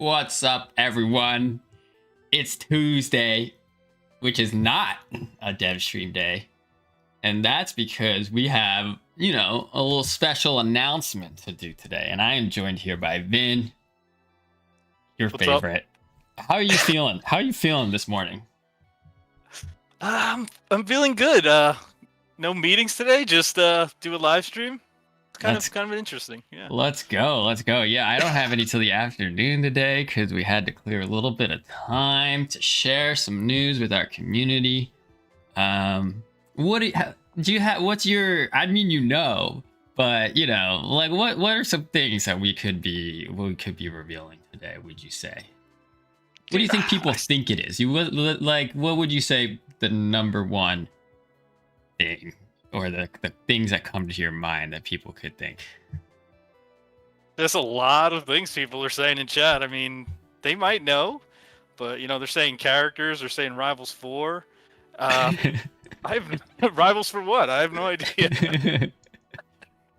What's up, everyone? It's Tuesday, which is not a dev stream day. And that's because we have, a little special announcement to do today. And I am joined here by Vin, your What's up? favorite. How are you feeling? How are you feeling this morning? I'm feeling good. No meetings today. Just do a live stream. It's kind of interesting. Yeah. Let's go. Yeah, I don't have any till the afternoon today because we had to clear a little bit of time to share some news with our community. What do you have? What's your? I mean, but like what are some things that we could be revealing today? Would you say? What do you think people think it is? What would you say the number one thing? Or the things that come to your mind that people could think? There's a lot of things people are saying in chat. I mean, they might know, but they're saying characters. They're saying Rivals 4. Rivals for what? I have no idea.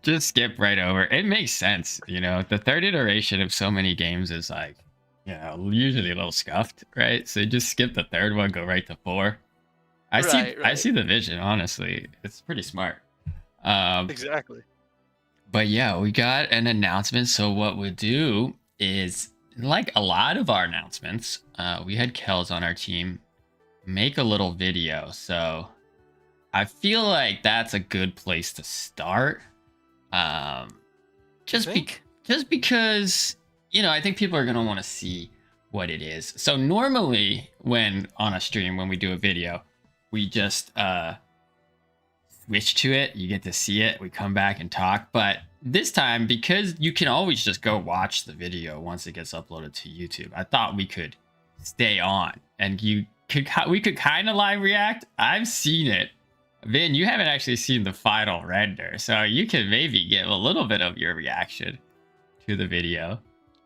Just skip right over. It makes sense. The third iteration of so many games is like, usually a little scuffed, right? So just skip the third one, go right to 4. I see the vision, honestly. It's pretty smart. Exactly. But yeah, we got an announcement. So what we'll do is, like a lot of our announcements, we had Kels on our team make a little video. So I feel like that's a good place to start. Just because, I think people are going to want to see what it is. So normally when on a stream, when we do a video, we just switch to it. You get to see it. We come back and talk. But this time, because you can always just go watch the video once it gets uploaded to YouTube, I thought we could stay on and we could kind of live react. I've seen it. Vin, you haven't actually seen the final render, so you can maybe give a little bit of your reaction to the video.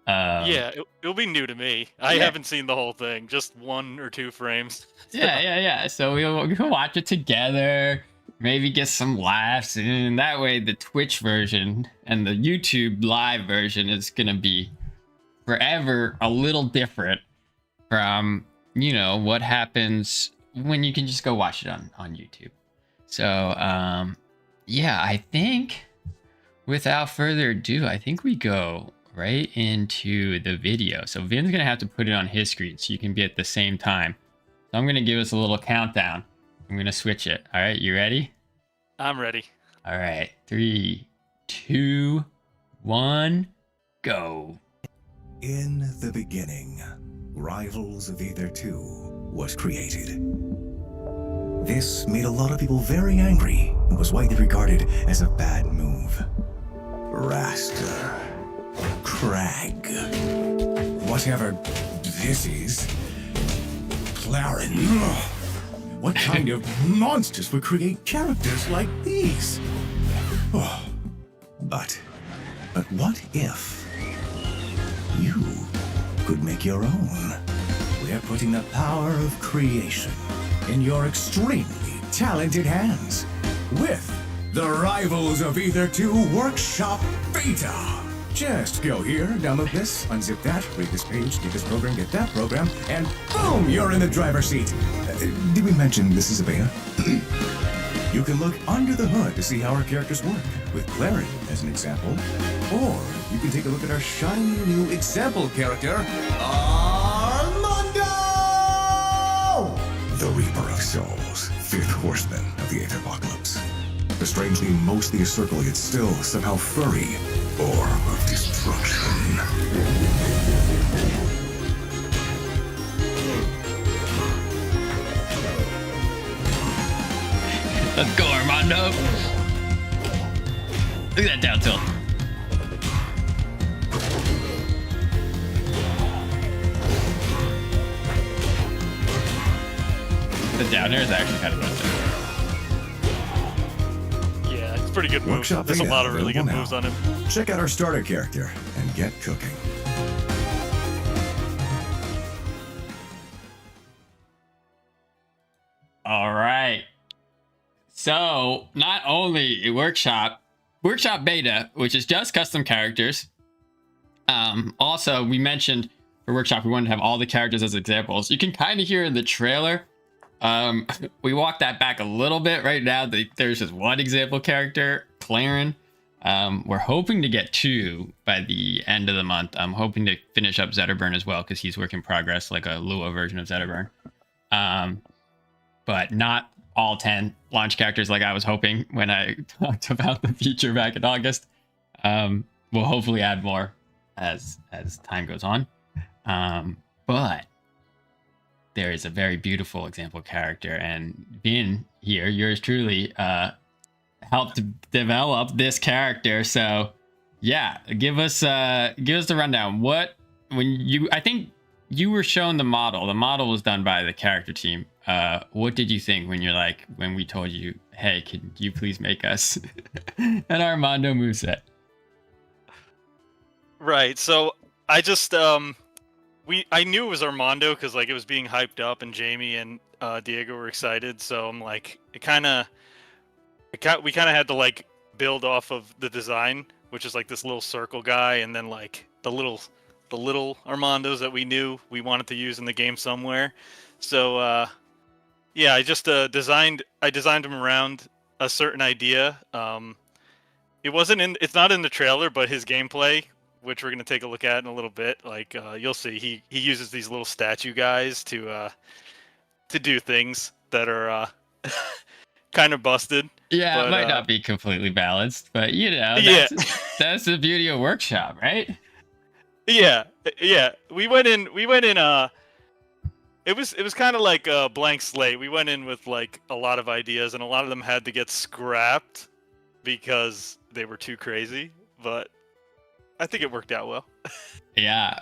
Yeah, it'll be new to me. I haven't seen the whole thing, just 1 or 2 frames. Yeah. So we can watch it together, maybe get some laughs, and that way the Twitch version and the YouTube live version is gonna be forever a little different from what happens when you can just go watch it on YouTube. So yeah, I think without further ado, I think we go right into the video. So Vin's gonna have to put it on his screen so you can be at the same time. So I'm gonna give us a little countdown. I'm gonna switch it. All right, you ready? I'm ready. All right, 3, 2, 1, go. In the beginning, Rivals of Aether 2 was created. This made a lot of people very angry and was widely regarded as a bad move. Raster, Crag, whatever this is, Clarin. What kind of monsters would create characters like these? Oh, but what if you could make your own? We're putting the power of creation in your extremely talented hands with the Rivals of Aether 2 Workshop Beta. Just go here, download this, unzip that, read this page, get this program, get that program, and boom, you're in the driver's seat. Did we mention this is a beta? You can look under the hood to see how our characters work, with Clary as an example. Or you can take a look at our shiny new example character, Armando! The Reaper of Souls, 5th horseman of the Aether Apocalypse. A strangely mostly a circle, yet still somehow furry, orb of destruction. Let's go, Armando. Look at that down tilt. The down air is actually kind of fun. Yeah, it's pretty good move. There's a lot of really good moves on him. Check out our starter character and get cooking. All right. So not only Workshop Beta, which is just custom characters. Also, we mentioned for workshop, we wanted to have all the characters as examples. You can kind of hear in the trailer. We walked that back a little bit. Right now, there's just one example character, Claren. We're hoping to get 2 by the end of the month. I'm hoping to finish up Zetterburn as well, because he's work in progress, like a Lua version of Zetterburn. But not all 10 launch characters like I was hoping when I talked about the feature back in August. We'll hopefully add more as time goes on. But there is a very beautiful example character, and being here, yours truly helped to develop this character. So yeah, give us the rundown. I think you were shown the model. The model was done by the character team. What did you think when we told you, hey, can you please make us an Armando moveset? Right. So I just I knew it was Armando because like it was being hyped up, and Jamie and Diego were excited. So I'm like, we kind of had to like build off of the design, which is like this little circle guy, and then like the little Armandos that we knew we wanted to use in the game somewhere. So yeah, I just designed him around a certain idea. It's not in the trailer, but his gameplay, which we're gonna take a look at in a little bit, like you'll see, he uses these little statue guys to do things that are kind of busted. Yeah, but, it might not be completely balanced, but yeah. that's the beauty of workshop, right? Yeah. We went in. It was kind of like a blank slate. We went in with like a lot of ideas, and a lot of them had to get scrapped because they were too crazy. But I think it worked out well. Yeah.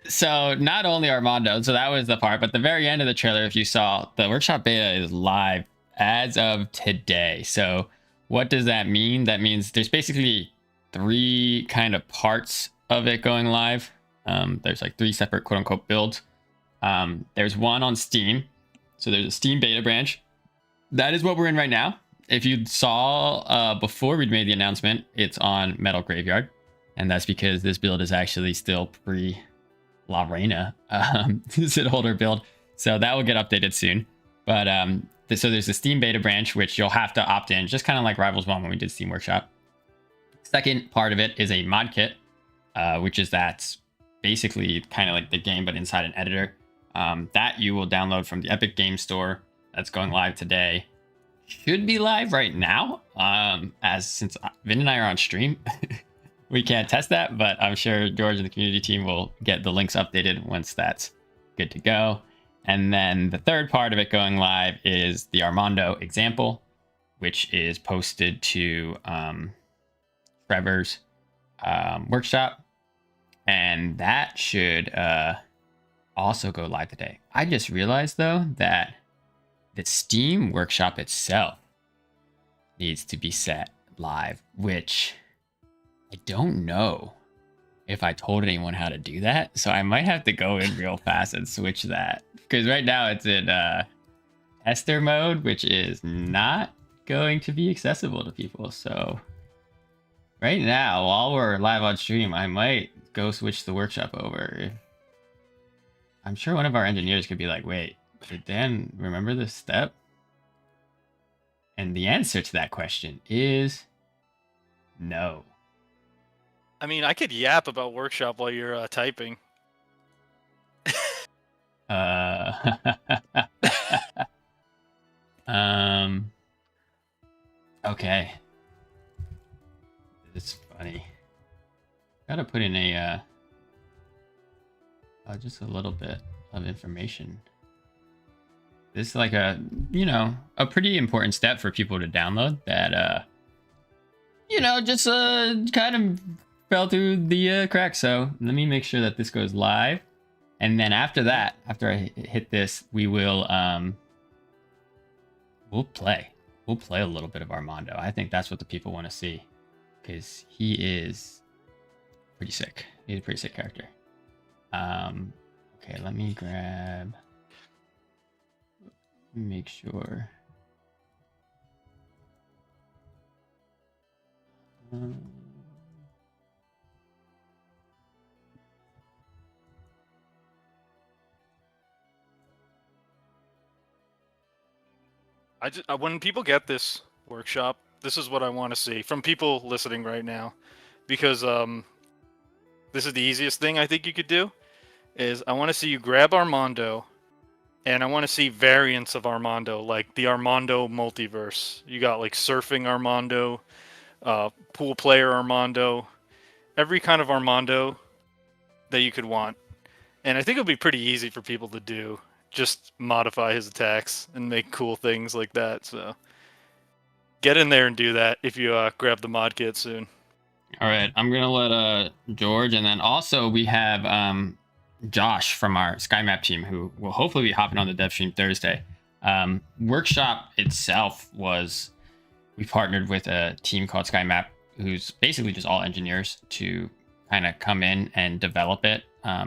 So not only Armando, so that was the part, but the very end of the trailer, if you saw, the workshop beta is live as of today. So what does that mean? That means there's basically 3 kind of parts of it going live. There's like 3 separate quote unquote builds. There's one on Steam. So there's a Steam beta branch. That is what we're in right now. If you saw before we'd made the announcement, it's on Metal Graveyard. And that's because this build is actually still pre-La Reina Sid Holder build. So that will get updated soon. But so there's the Steam beta branch, which you'll have to opt in, just kind of like Rivals 1 when we did Steam Workshop. Second part of it is a mod kit, that's basically kind of like the game, but inside an editor. That you will download from the Epic Game Store. That's going live today. Should be live right now, since Vin and I are on stream. We can't test that, but I'm sure George and the community team will get the links updated once that's good to go. And then the third part of it going live is the Armando example, which is posted to Trevor's workshop. And that should also go live today. I just realized, though, that the Steam workshop itself needs to be set live, which I don't know if I told anyone how to do that. So I might have to go in real fast and switch that. Because right now it's in tester mode, which is not going to be accessible to people. So right now, while we're live on stream, I might go switch the workshop over. I'm sure one of our engineers could be like, wait, did Dan remember this step? And the answer to that question is no. I mean, I could yap about workshop while you're typing. Okay. It's funny. Gotta put in a just a little bit of information. This is like a pretty important step for people to download that just kind of fell through the cracks. So let me make sure that this goes live. And then after that, after I hit this, we will we'll play a little bit of Armando. I think that's what the people want to see, because he is pretty sick. He's a pretty sick character. Okay, let me make sure. When people get this workshop, this is what I want to see from people listening right now, because this is the easiest thing I think you could do. Is I want to see you grab Armando, and I want to see variants of Armando, like the Armando multiverse. You got like surfing Armando, pool player Armando, every kind of Armando that you could want. And I think it'll be pretty easy for people to do. Just modify his attacks and make cool things like that. So get in there and do that if you grab the mod kit soon. All right, I'm gonna let George, and then also we have Josh from our SkyMap team, who will hopefully be hopping on the dev stream Thursday. Workshop itself we partnered with a team called SkyMap, who's basically just all engineers, to kind of come in and develop it.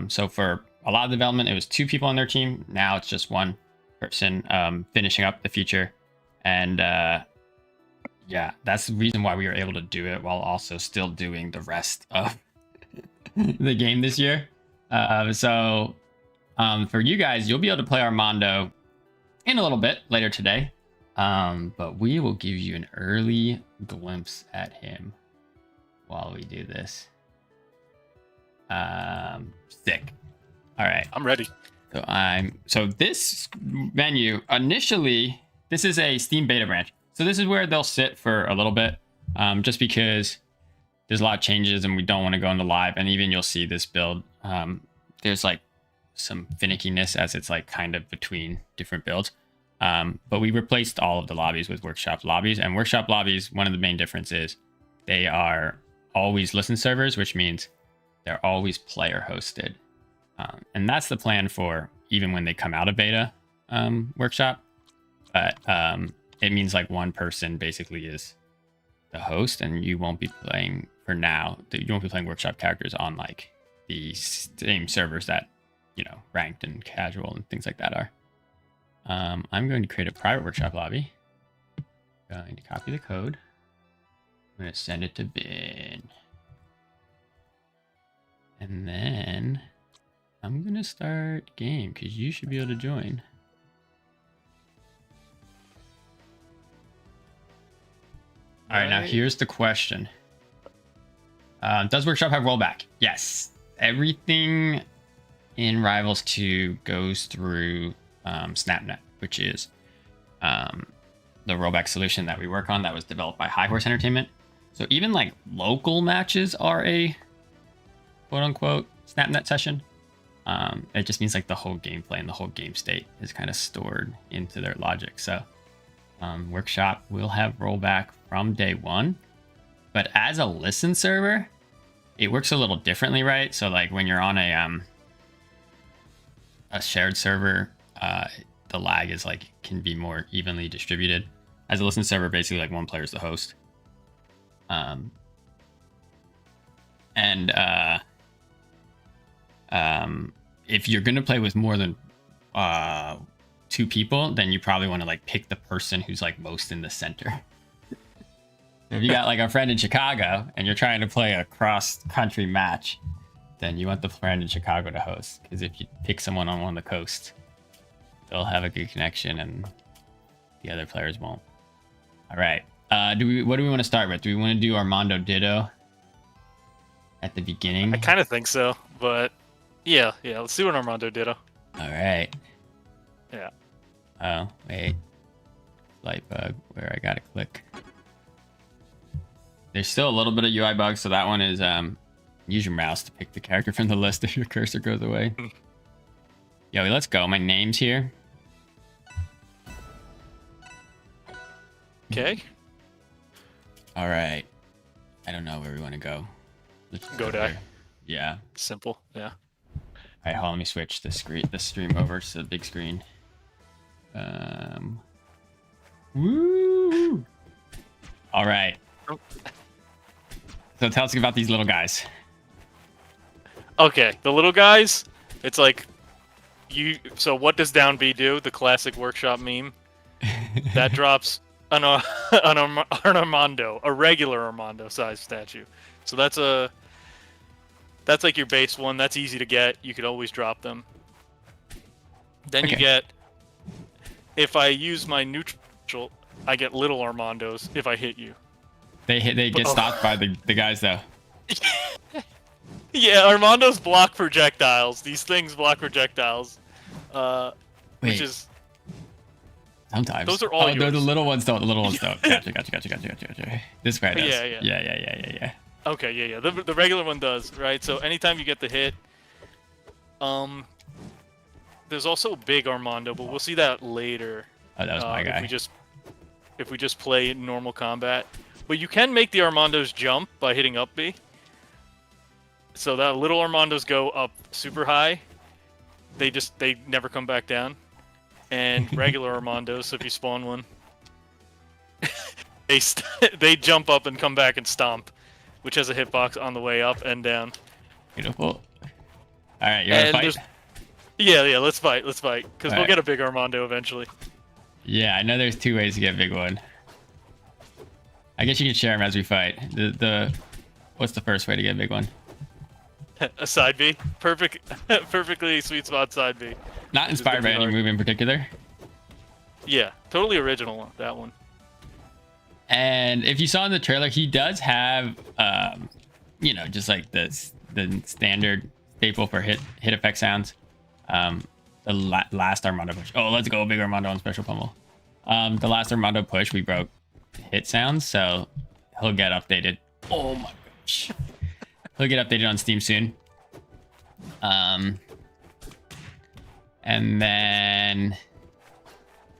So for a lot of development, it was 2 people on their team. Now it's just 1 person finishing up the feature. And yeah, that's the reason why we were able to do it while also still doing the rest of the game this year. So for you guys, you'll be able to play Armando in a little bit later today. But we will give you an early glimpse at him while we do this. Sick. All right. I'm ready. So this menu, initially, this is a Steam beta branch. So this is where they'll sit for a little bit, just because there's a lot of changes and we don't want to go into live. And even you'll see this build, there's like some finickiness as it's like kind of between different builds. But we replaced all of the lobbies with workshop lobbies, and workshop lobbies, one of the main differences, they are always listen servers, which means they're always player hosted. And that's the plan for even when they come out of beta workshop. But it means like one person basically is the host, and you won't be playing for now. You won't be playing workshop characters on like the same servers that, ranked and casual and things like that are. I'm going to create a private workshop lobby. Going to copy the code. I'm going to send it to bin. And then I'm going to start game because you should be able to join. All right, now here's the question. Does Workshop have rollback? Yes. Everything in Rivals 2 goes through SnapNet, which is the rollback solution that we work on that was developed by High Horse Entertainment. So even like local matches are a quote-unquote SnapNet session. It just means like the whole gameplay and the whole game state is kind of stored into their logic. So Workshop will have rollback from day 1, but as a listen server, it works a little differently, right? So like when you're on a shared server, the lag is like can be more evenly distributed. As a listen server, basically like one player is the host. If you're gonna play with more than 2 people, then you probably want to like pick the person who's like most in the center. If you got like a friend in Chicago and you're trying to play a cross-country match, then you want the friend in Chicago to host. Because if you pick someone on one of the coasts, they'll have a good connection and the other players won't. All right. What do we want to start with? Do we want to do Armando Ditto at the beginning? I kind of think so, but yeah, let's do an Armando Ditto. All right. Yeah. Oh, wait. Light bug where I gotta click. There's still a little bit of UI bugs, so that one is use your mouse to pick the character from the list if your cursor goes away. Yo, let's go. My name's here. Okay. All right. I don't know where we want to go. Let's go die. There. Yeah. Simple. Yeah. All right, hold on. Let me switch the stream over to the big screen. Woo! All right. So tell us about these little guys. Okay, the little guys. It's like So what does down B do? The classic workshop meme. That drops an Armando, a regular Armando size statue. So that's like your base one. That's easy to get. You could always drop them. Then you get, if I use my neutral special, I get little Armandos if I hit you. They get stopped by the guys though. Yeah, Armandos block projectiles. These things block projectiles. Which is sometimes. Those are all yours. The little ones don't. The little ones don't. Gotcha. This guy does. Yeah. Okay, yeah. The regular one does, right? So anytime you get the hit, there's also big Armando, but we'll see that later. Oh, that was my guy. If we just play normal combat, but you can make the Armandos jump by hitting up B. So that little Armandos go up super high. They never come back down. And regular Armandos, so if you spawn one, they jump up and come back and stomp, which has a hitbox on the way up and down. Beautiful. All right, you want to fight? Yeah, let's fight, because we'll get a big Armando eventually. Yeah, I know there's 2 ways to get a big one. I guess you can share them as we fight. What's the first way to get a big one? A side B, perfectly sweet spot side B. Not inspired by any move in particular. Yeah, totally original, that one. And if you saw in the trailer, he does have, just like the standard staple for hit effect sounds. The last Armando push. Oh, let's go big Armando on special pummel. The last Armando push, we broke hit sounds, so he'll get updated. Oh my gosh. He'll get updated on Steam soon. And then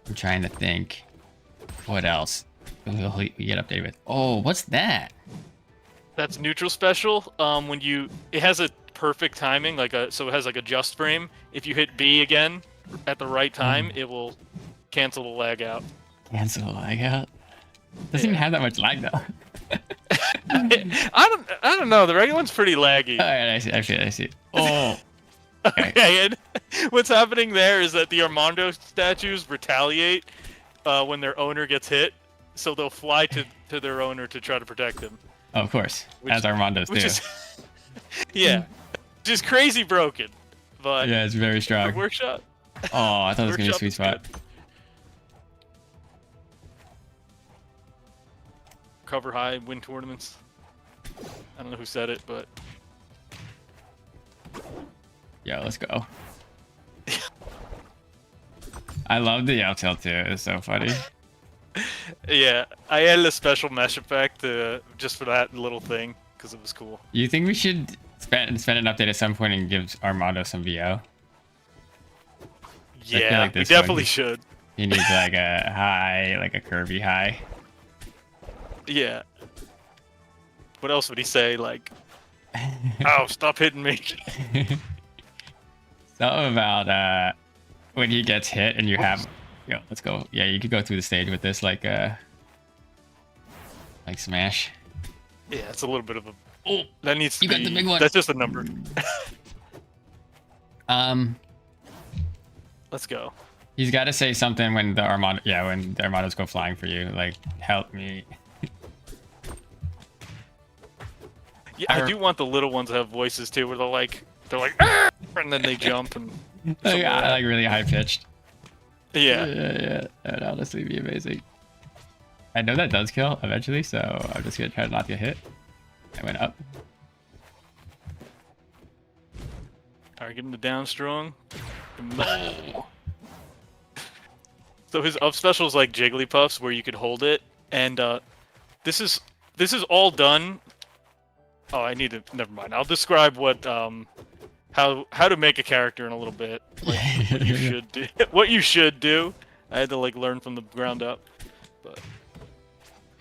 I'm trying to think what else we get updated with. Oh, what's that? That's neutral special. When it has a perfect timing, so it has like a just frame. If you hit B again at the right time, it will cancel the lag out. Cancel the lag out? Doesn't even have that much lag though. I don't know. The regular one's pretty laggy. All right, I see. Oh. Okay, and what's happening there is that the Armando statues retaliate when their owner gets hit, so they'll fly to their owner to try to protect him. Oh, of course, as Armandos do. Yeah, just crazy broken, but yeah, it's very strong. Workshop. Oh, I thought it was gonna be a sweet spot. Good. Cover high, win tournaments. I don't know who said it, but yeah, let's go. I love the up tilt too. It's so funny. Yeah, I added a special mesh effect just for that little thing because it was cool. You think we should spend an update at some point and give Armando some VO? Yeah, like we definitely should. He needs like a high, like a curvy high. Yeah. What else would he say? Like, oh, stop hitting me. Something about when he gets hit and you have, let's go. Yeah, you could go through the stage with this like smash. Yeah, it's a little bit of a. Oh, that needs to be. You got the big one. That's just a number. Let's go. He's got to say something when the Armando, when the Armandos go flying for you, like help me. Yeah, I do want the little ones to have voices too, where they're like, Arr! And then they jump and. Like really high pitched. Yeah. That would honestly be amazing. I know that does kill eventually, so I'm just gonna try to not get hit. I went up. Alright, get him to down strong. So his up special is like Jigglypuffs, where you could hold it, and this is all done. Oh, I need to. Never mind. I'll describe what how to make a character in a little bit. Like, what you should do. What you should do. I had to like learn from the ground up. But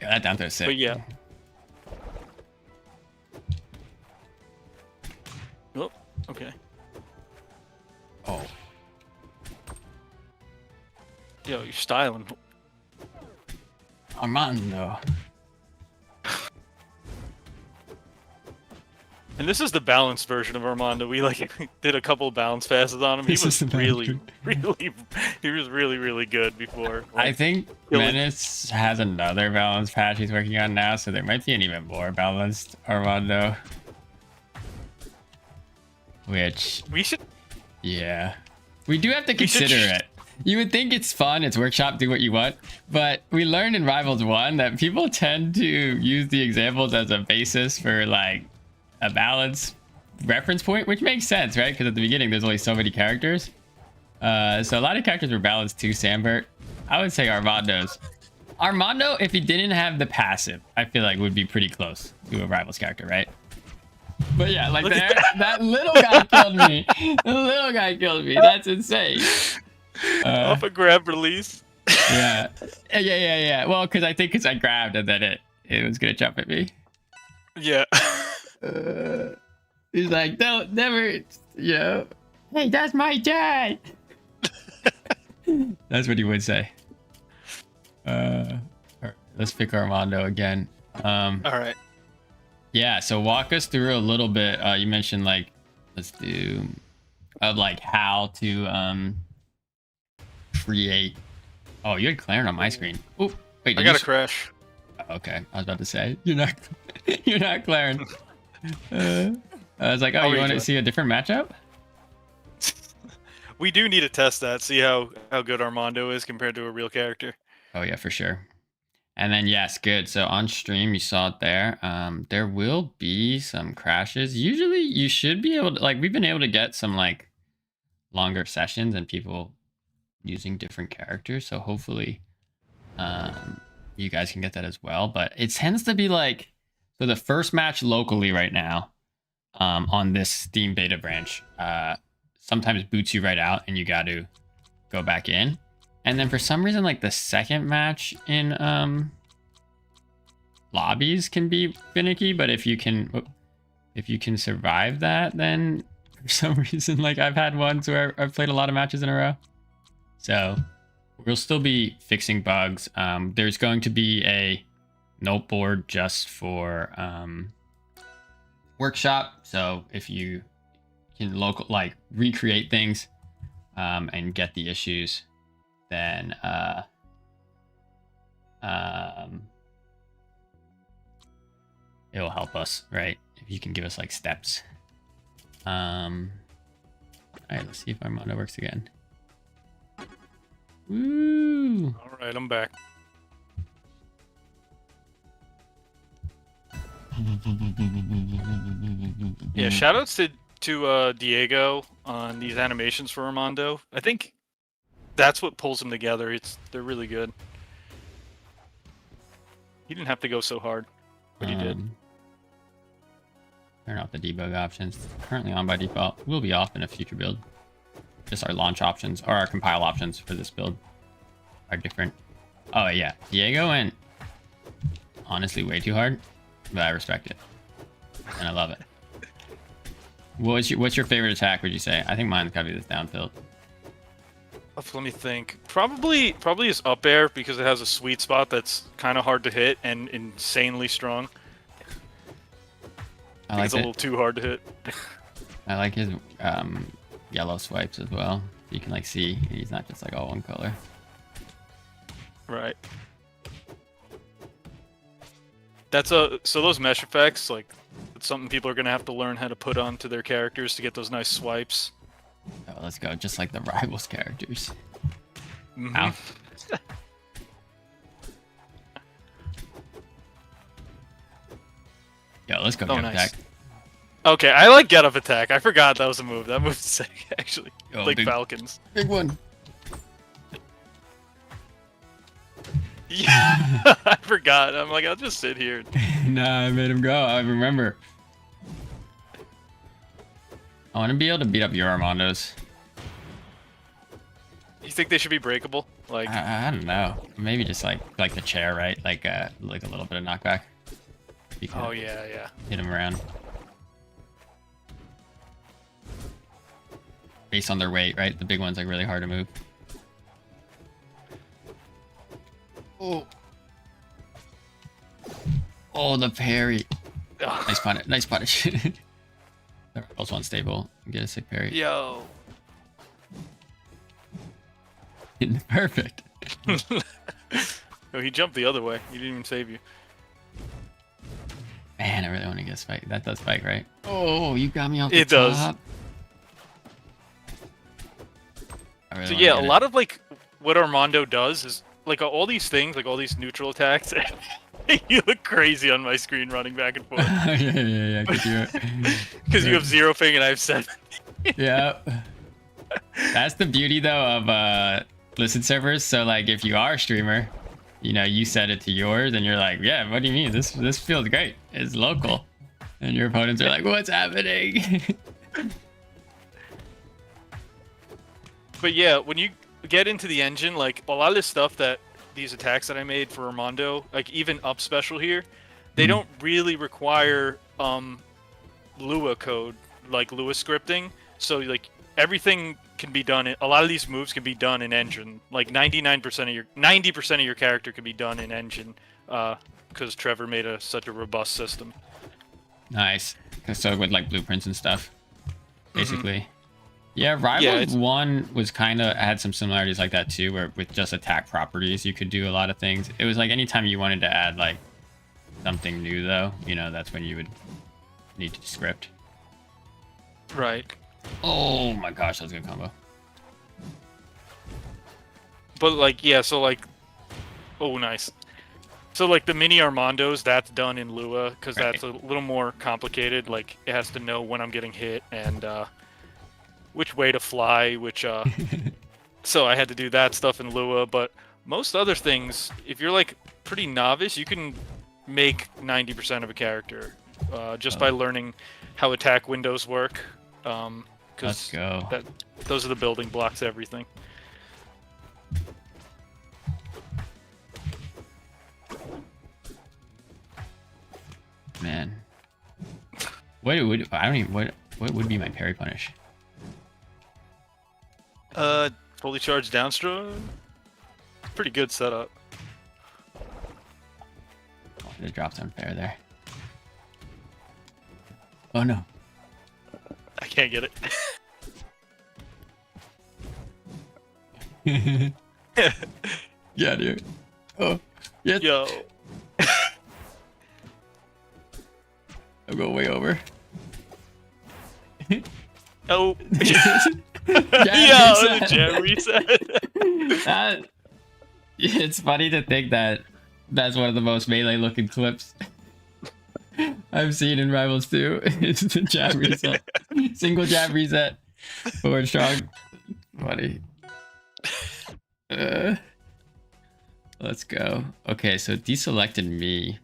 yeah, that down to a sick. But yeah. Oh, okay. Oh. Yo, you're styling. Armando. And this is the balanced version of Armando. We like did a couple of balance passes on him. He was really good before. Like, I think Menace has another balance patch he's working on now, so there might be an even more balanced Armando. Which we should. Yeah, we do have to consider it. You would think it's fun, it's workshop, do what you want, but we learned in Rivals 1 that people tend to use the examples as a basis for like a balance reference point, which makes sense, right? Because at the beginning there's only so many characters. So a lot of characters were balanced too, Sambert. I would say Armando's. Armando, if he didn't have the passive, I feel like would be pretty close to a Rivals character, right? But yeah, like that little guy killed me. The little guy killed me. That's insane. Off a grab release. Yeah. Well, because I grabbed and then it was gonna jump at me. Yeah. He's like, don't never, you know. Hey, that's my dad. That's what he would say. Let's pick Armando again. All right. Yeah, so walk us through a little bit. You mentioned like, let's do of like how to create. Oh, you had Clarence on my screen. Oh, wait, I got a crash. Okay, I was about to say you're not Clarence. I was like, oh, you want to see a different matchup? We do need to test that, see how good Armando is compared to a real character. Oh yeah, for sure. And then yes, good. So on stream, you saw it there. There will be some crashes. Usually, you should be able to, like, we've been able to get some like longer sessions and people using different characters. So hopefully, you guys can get that as well. But it tends to be like, so the first match locally right now, on this Steam beta branch, sometimes boots you right out and you got to go back in. And then for some reason, like the second match in lobbies can be finicky, but if you can survive that, then for some reason, like I've had ones where I've played a lot of matches in a row. So we'll still be fixing bugs. There's going to be a note board just for workshop. So if you can recreate things and get the issues, then it'll help us, right? If you can give us like steps. All right, let's see if Armando works again. Woo! All right, I'm back. Yeah, shoutouts to Diego on these animations for Armando. I think that's what pulls them together. They're really good. He didn't have to go so hard, but he did. Turn off the debug options. Currently on by default. Will be off in a future build. Just our launch options or our compile options for this build are different. Oh yeah, Diego went honestly way too hard, but I respect it and I love it. What's your favorite attack? Would you say? I think mine's gotta be this down tilt. Let me think. Probably is up air because it has a sweet spot that's kind of hard to hit and insanely strong. I like it's a little too hard to hit. I like his yellow swipes as well. You can like see he's not just like all one color. Right. So those mesh effects, like, it's something people are gonna have to learn how to put onto their characters to get those nice swipes. Oh, let's go. Just like the Rivals characters. Mm-hmm. Ow. Yo, let's go get nice. attack. Okay, I like get up attack. I forgot that was a move. That move's sick, actually. Yo, like Falcons. Big one. Yeah, I forgot. I'm like, I'll just sit here. Nah, I made him go. I remember. I want to be able to beat up your Armandos. You think they should be breakable? Like, I don't know. Maybe just like the chair, right? Like a little bit of knockback. oh yeah. Hit him around. Based on their weight, right? The big one's like really hard to move. Oh. Oh, the parry. Nice punish. Nice punish. The Rebels one stable. Get a sick parry. Yo. Perfect. Oh, he jumped the other way. He didn't even save you. Man, I really want to get spike. That does spike, right? Oh, you got me off the It does. top. I really So wanna yeah, a get it. lot of like what Armando does is like all these things, like all these neutral attacks. You look crazy on my screen running back and forth yeah. because you have 0 ping and I have 7. Yeah. That's the beauty though of listen servers. So like if you are a streamer, you know, you set it to yours and you're like, yeah, what do you mean? This feels great. It's local. And your opponents are like, what's happening? But yeah, when you get into the engine, like a lot of this stuff that these attacks that I made for Armando, like even up special here, they don't really require Lua code, like Lua scripting. So like everything can be done. A lot of these moves can be done in engine. Like 90% of your character can be done in engine, because Trevor made such a robust system. Nice. So with like blueprints and stuff, basically. Yeah, Rivals 1 was kind of had some similarities like that too, where with just attack properties you could do a lot of things. It was like anytime you wanted to add like something new though, you know, that's when you would need to script. Right. Oh my gosh, that was a good combo. But like, yeah, so like, oh nice. So like the mini Armandos, that's done in Lua because that's a little more complicated. Like it has to know when I'm getting hit and which way to fly, which so I had to do that stuff in Lua. But most other things, if you're like pretty novice, you can make 90% of a character just by learning how attack windows work. Let's go. Those are the building blocks to everything. Man, what would be my parry punish? Fully charged downstroke. Pretty good setup. Oh, the drop's unfair there. Oh no. I can't get it. Yeah, dude. Oh, yes. Yo. I'll go way over. Oh. Yeah, the jam reset. It's funny to think that that's one of the most melee looking clips I've seen in Rivals 2. It's the jab reset. Single jab reset. Forward strong. Funny. Let's go. Okay, so it deselected me.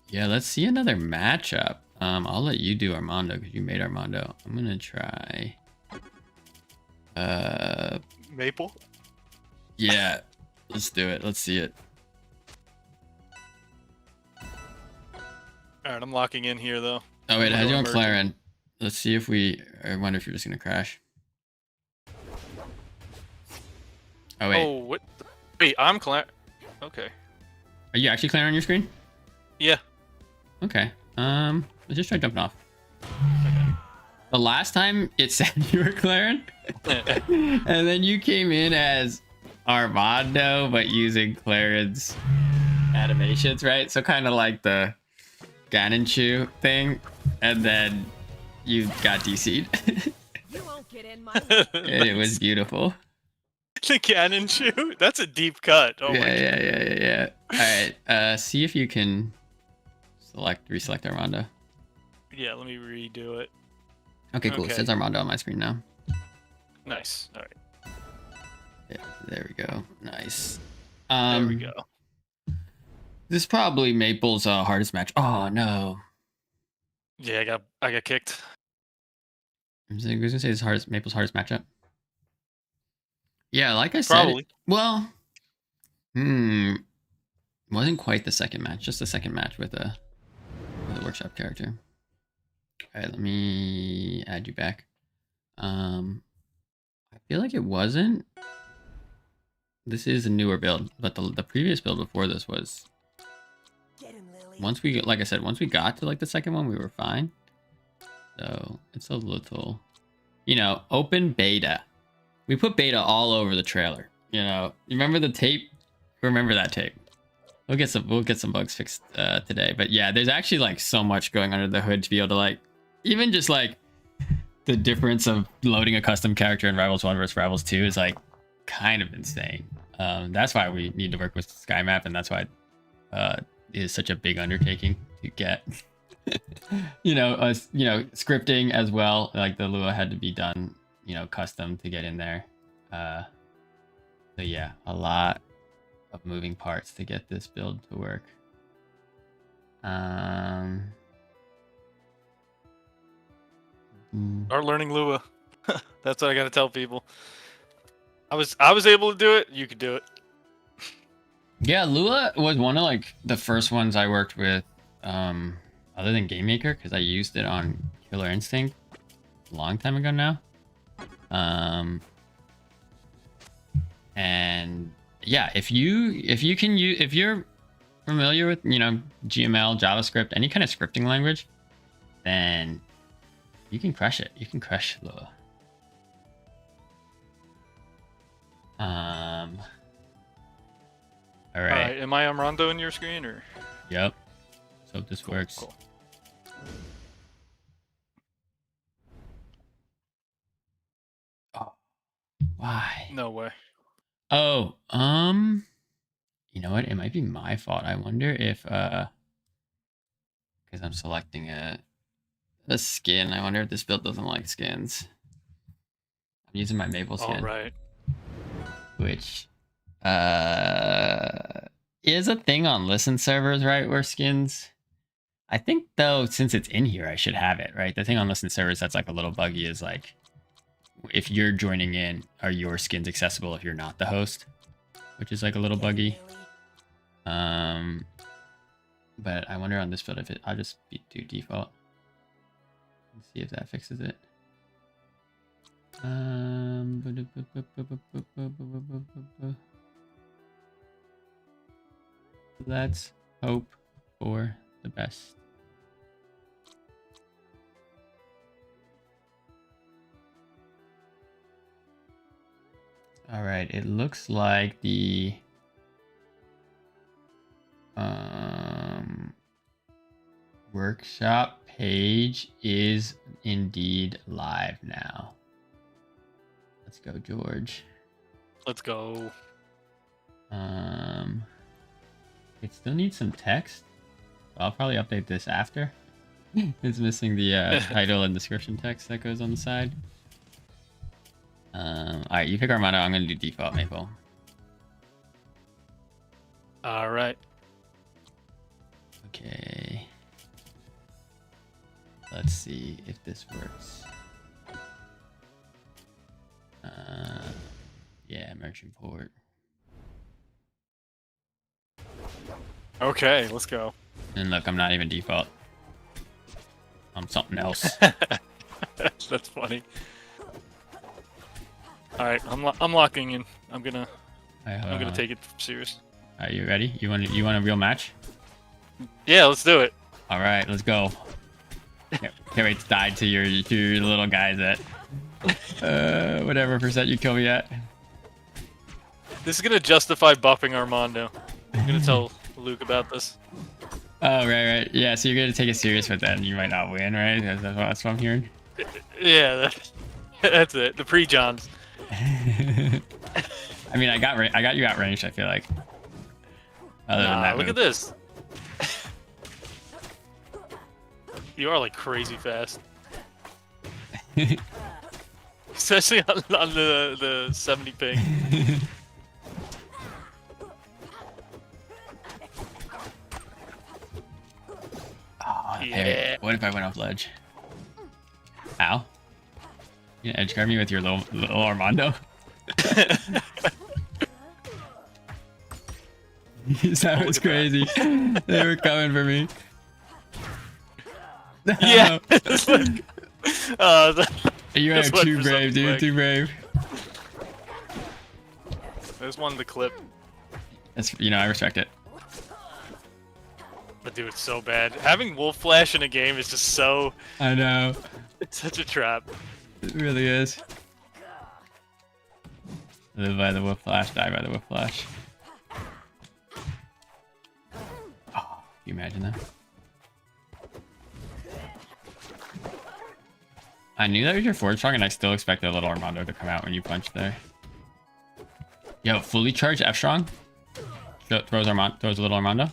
Yeah, let's see another matchup. I'll let you do Armando because you made Armando. I'm gonna try. Maple? Yeah, let's do it. Let's see it. Alright, I'm locking in here though. Oh wait, how's you on Claren? Let's see if I wonder if you're just gonna crash. Oh wait. Oh, what? Wait, I'm Claren. Okay. Are you actually Claren on your screen? Yeah. Okay. Let's just try jumping off. The last time it said you were Claren, and then you came in as Armando, but using Claren's animations, right? So kind of like the Ganonchu thing, and then you got DC'd. You won't get in my And it was beautiful. The Ganonchu? That's a deep cut. Oh my god. Yeah. All right. See if you can reselect Armando. Yeah, let me redo it. Okay, cool. It says Armando on my screen now. Nice. All right. Yeah, there we go. Nice. There we go. This is probably Maple's hardest match. Oh no. Yeah, I got kicked. I was gonna say this Maple's hardest matchup. Yeah, like I said. Probably. Well, wasn't quite the second match. Just the second match with a workshop character. All right, let me add you back. I feel like it wasn't. This is a newer build, but the previous build before this was. Once we got to like the second one, we were fine. So it's a little, open beta. We put beta all over the trailer. You remember the tape? Remember that tape? We'll get some bugs fixed today. But yeah, there's actually like so much going under the hood to be able to like even just like the difference of loading a custom character in Rivals 1 versus Rivals 2 is like kind of insane. That's why we need to work with SkyMap, and that's why it is such a big undertaking to get. Scripting as well. Like the Lua had to be done, custom to get in there. So yeah, a lot of moving parts to get this build to work. Start learning Lua. That's what I gotta tell people. I was able to do it. You could do it. Yeah, Lua was one of like the first ones I worked with, other than Game Maker, because I used it on Killer Instinct a long time ago now. And yeah, if you're familiar with GML, JavaScript, any kind of scripting language, then you can crush it. You can crush Lua. All right. Am I Armando in your screen or? Yep. So this works. Cool. Oh, why? No way. Oh, you know what? It might be my fault. I wonder if because I'm selecting a skin. I wonder if this build doesn't like skins. I'm using my Maple skin. All right. Which is a thing on listen servers, right? Where skins, I think though, since it's in here, I should have it, right? The thing on listen servers that's like a little buggy is like, if you're joining in, are your skins accessible if you're not the host? Which is like a little buggy. But I wonder on this build if I'll just do default. Let's see if that fixes it. Let's hope for the best. All right, it looks like the workshop page is indeed live now. Let's go, George. Let's go. It still needs some text. I'll probably update this after. It's missing the title and description text that goes on the side. All right, you pick Armando. I'm going to do default Maple. All right. Okay. Let's see if this works. Yeah, merchant port. Okay, let's go. And look, I'm not even default. I'm something else. That's funny. All right, I'm locking in. I'm gonna take it serious. Are you ready? You want a real match? Yeah, let's do it. All right, let's go. Can't wait to die to your little guys at whatever percent you kill me at. This is gonna justify buffing Armando. I'm gonna tell Luke about this. Oh, right. Yeah, so you're gonna take it serious, but then you might not win, right? That's what I'm hearing. Yeah, that's it. The pre-Johns. I mean, I got you outranged, I feel like. Other than that look move. at this. You are like crazy fast. Especially on the 70 ping. Oh, Yeah. hey, what if I went off ledge? Ow. You edge guard me with your little Armando? That was crazy. They were coming for me. Yeah. It's like, You are that's what too for brave, something dude. like- Too brave. I just wanted the clip. That's, I respect it. But dude, it's so bad. Having Wolf Flash in a game is just so... I know. It's such a trap. It really is. Live by the whip flash, die by the whip flash. Oh, can you imagine that? I knew that was your forward strong, and I still expected a little Armando to come out when you punched there. Yo, fully charged F strong. Throws a little Armando.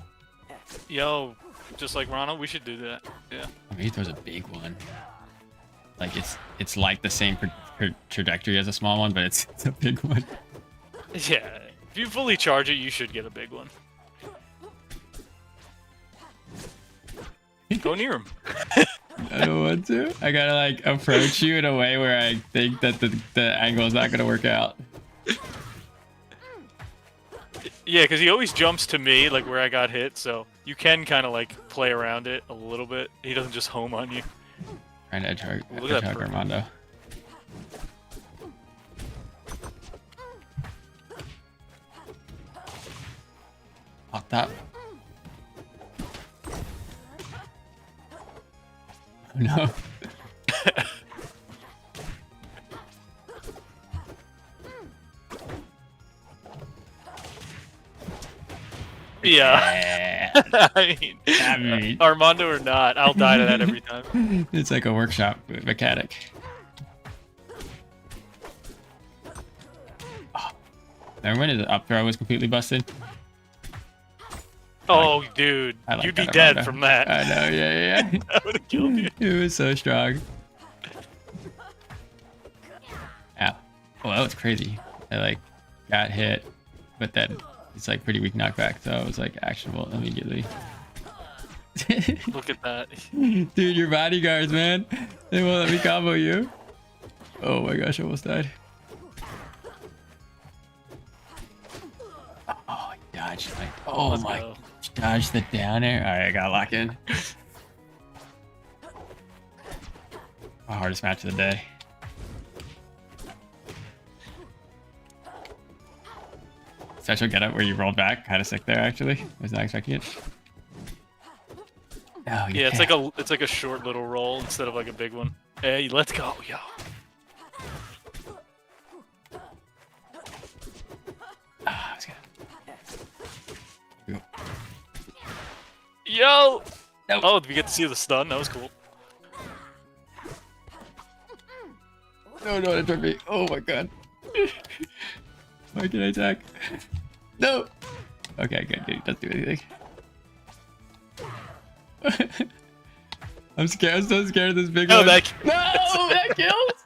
Yo, just like Ronald, we should do that. Yeah. I mean, he throws a big one. Like it's like the same trajectory as a small one, but it's a big one. Yeah. If you fully charge it, you should get a big one. Go near him. I don't want to. I gotta like approach you in a way where I think that the angle is not gonna work out. Yeah, because he always jumps to me, like where I got hit, so you can kind of like play around it a little bit. He doesn't just home on you. Trying to edge Look at that Armando. Pop that. Oh no. Yeah. I mean, Armando or not, I'll die to that every time. It's like a workshop mechanic. Oh. Remember when his up throw was completely busted? Oh, dude, like you'd be that, dead Armando. from that. I know, yeah. That would have killed you. It was so strong. Ow. Oh, that was crazy. I like got hit, but then it's like pretty weak knockback, so it was like actionable immediately. Look at that. Dude, your bodyguards, man. They won't let me combo you. Oh my gosh, I almost died. Oh, he dodged. Oh Let's my. go. Dodge the down air. Alright, I gotta lock in. Our hardest match of the day. Special get up where you rolled back. Kind of sick there, actually. Was not expecting it. Oh, Yeah, it's like a short little roll instead of like a big one. Hey, let's go, yo. Ah, I was gonna... Yo! Nope. Oh, did we get to see the stun? That was cool. No, it took me. Oh my god. Why can I attack? No! Okay, good, dude. Doesn't do anything. I'm scared. I'm so scared of this big one. That kills!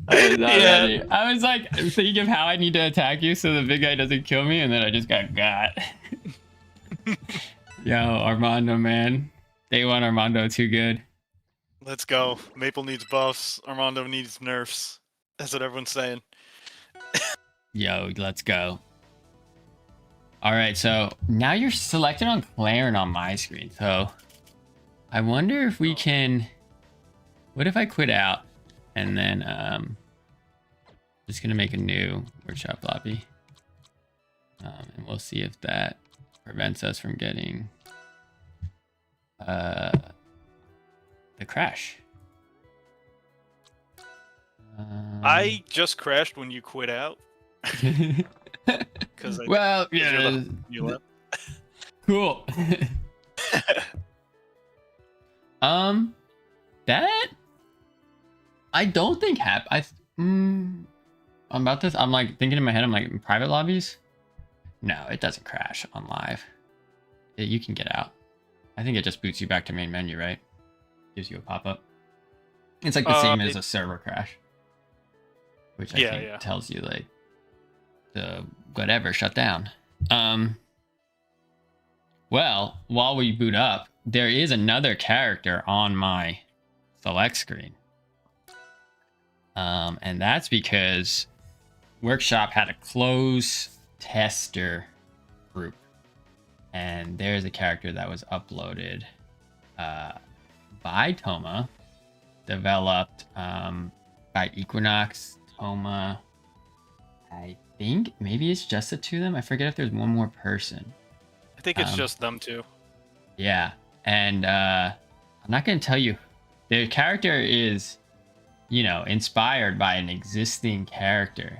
I was not Yeah. ready. I was like thinking of how I need to attack you so the big guy doesn't kill me, and then I just got. Yo, Armando, man. Day one Armando, too good. Let's go. Maple needs buffs. Armando needs nerfs. That's what everyone's saying. Yo, let's go. All right, so now you're selected on Claren on my screen. So I wonder if we can... What if I quit out and then just gonna make a new workshop lobby. And we'll see if that prevents us from getting the crash. I just crashed when you quit out. Well, yeah. You left. Cool. That I don't think about this. I'm like thinking in my head. I'm like in private lobbies. No, it doesn't crash on live. You can get out. I think it just boots you back to main menu, right? Gives you a pop up. It's like the same as a server crash, which I think tells you like the whatever shut down. Well, while we boot up, there is another character on my select screen. And that's because Workshop had a close tester group. And there's a character that was uploaded by Toma, developed by Equinox, Toma. I think maybe it's just the two of them. I forget if there's one more person. I think it's just them two. Yeah, and I'm not going to tell you. The character is, inspired by an existing character.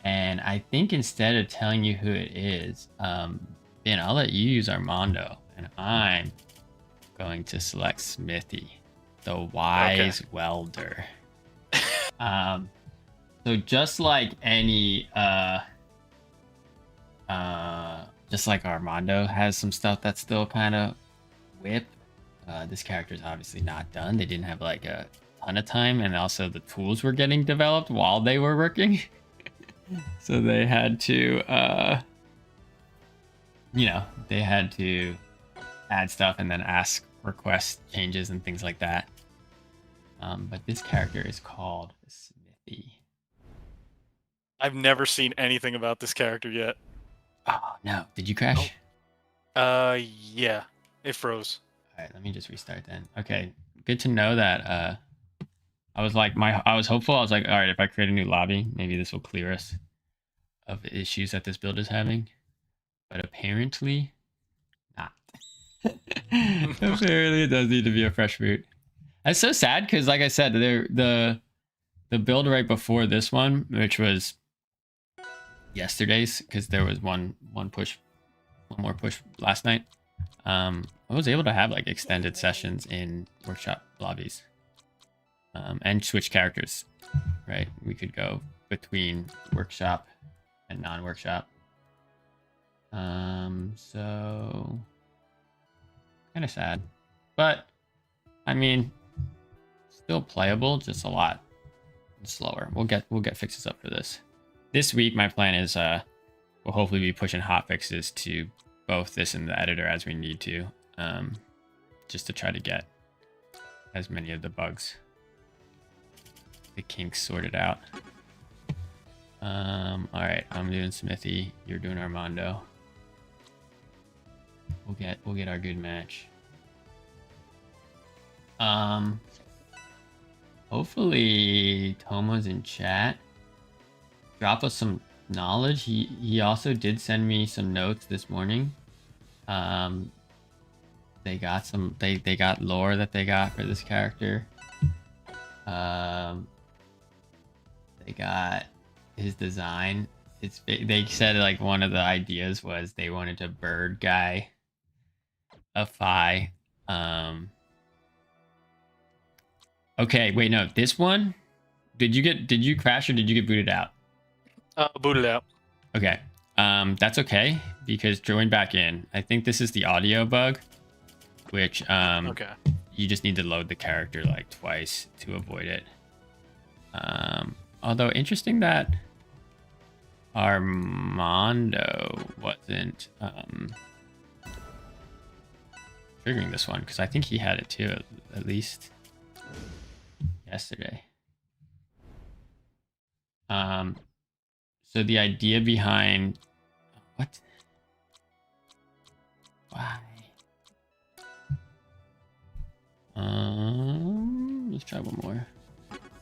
And I think instead of telling you who it is, Ben, I'll let you use Armando. And I'm going to select Smithy, the wise welder. So just like any just like Armando has some stuff that's still kind of whip. This character is obviously not done. They didn't have like a ton of time, and also the tools were getting developed while they were working. So they had to they had to add stuff and then ask request changes and things like that. But this character is called Smithy. I've never seen anything about this character yet. Oh no, did you crash? Yeah, it froze. All right, let me just restart then. Okay, good to know that. I was hopeful. I was like, all right, if I create a new lobby, maybe this will clear us of the issues that this build is having. But apparently, not. Apparently, it does need to be a fresh boot. That's so sad because, like I said, the build right before this one, which was yesterday's, because there was one more push last night. I was able to have like extended sessions in workshop lobbies, and switch characters. Right, we could go between workshop and non-workshop. So kind of sad, but I mean, still playable, just a lot slower. We'll get fixes up for this. This week, my plan is we'll hopefully be pushing hot fixes to both this and the editor as we need to, just to try to get as many of the bugs, the kinks sorted out. All right, I'm doing Smithy. You're doing Armando. We'll get our good match. Hopefully Toma's in chat. Drop us some knowledge. He also did send me some notes this morning. They got some they got lore that they got for this character. They got his design. They said like one of the ideas was they wanted to bird guy a Phi. Okay, wait, no, this one, did you crash or did you get booted out? Booted out. Okay, that's okay because join back in. I think this is the audio bug, which Okay. you just need to load the character like twice to avoid it. Although interesting that Armando wasn't triggering this one, because I think he had it too, at least yesterday. So the idea behind what? Why? Let's try one more.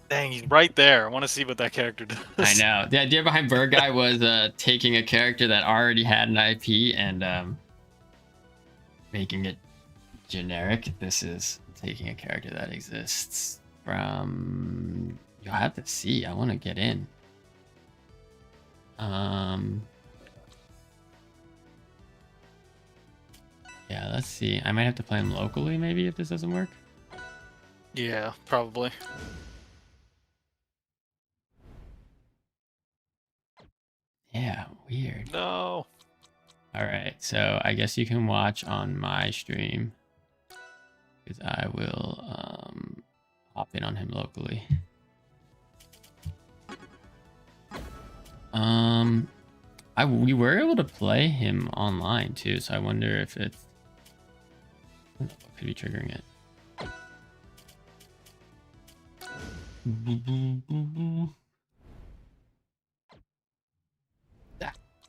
Dang, he's right there. I want to see what that character does. I know. The idea behind Bird Guy was taking a character that already had an IP and making it generic. This is taking a character that exists from... You'll have to see. I want to get in. Yeah, let's see. I might have to play him locally maybe if this doesn't work. Yeah, probably. Yeah, weird. No. All right, so I guess you can watch on my stream because I will hop in on him locally. We were able to play him online too, so I wonder if it's what could be triggering it.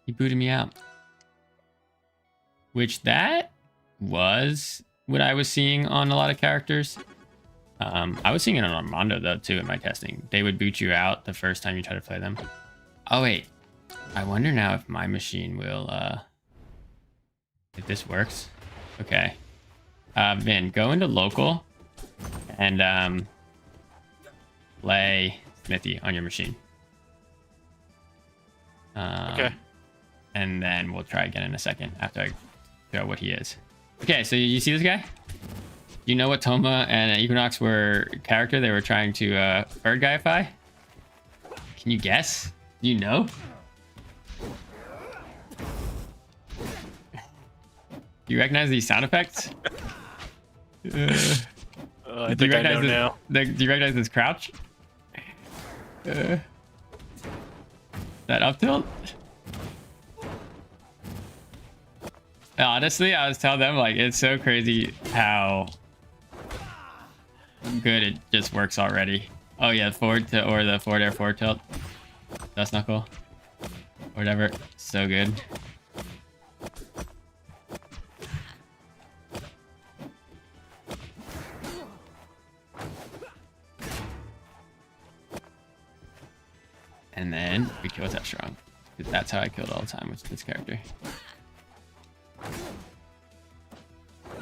He booted me out. Which that was what I was seeing on a lot of characters. I was seeing it on Armando though too in my testing. They would boot you out the first time you try to play them. Oh wait, I wonder now if my machine will if this works. Okay, Vin, go into local and play Smithy on your machine. Okay. And then we'll try again in a second after I figure out what he is. Okay, so you see this guy? You know what Toma and Equinox were character? They were trying to bird guyify. Can you guess? You know? Do you recognize these sound effects? I think I know now. Do you recognize this crouch? That up tilt? Honestly, I was telling them, like, it's so crazy how good it just works already. Oh yeah, forward to, or the forward air forward tilt. That's knuckle. Whatever. So good. And then we kill that strong. Because that's how I killed all the time with this character.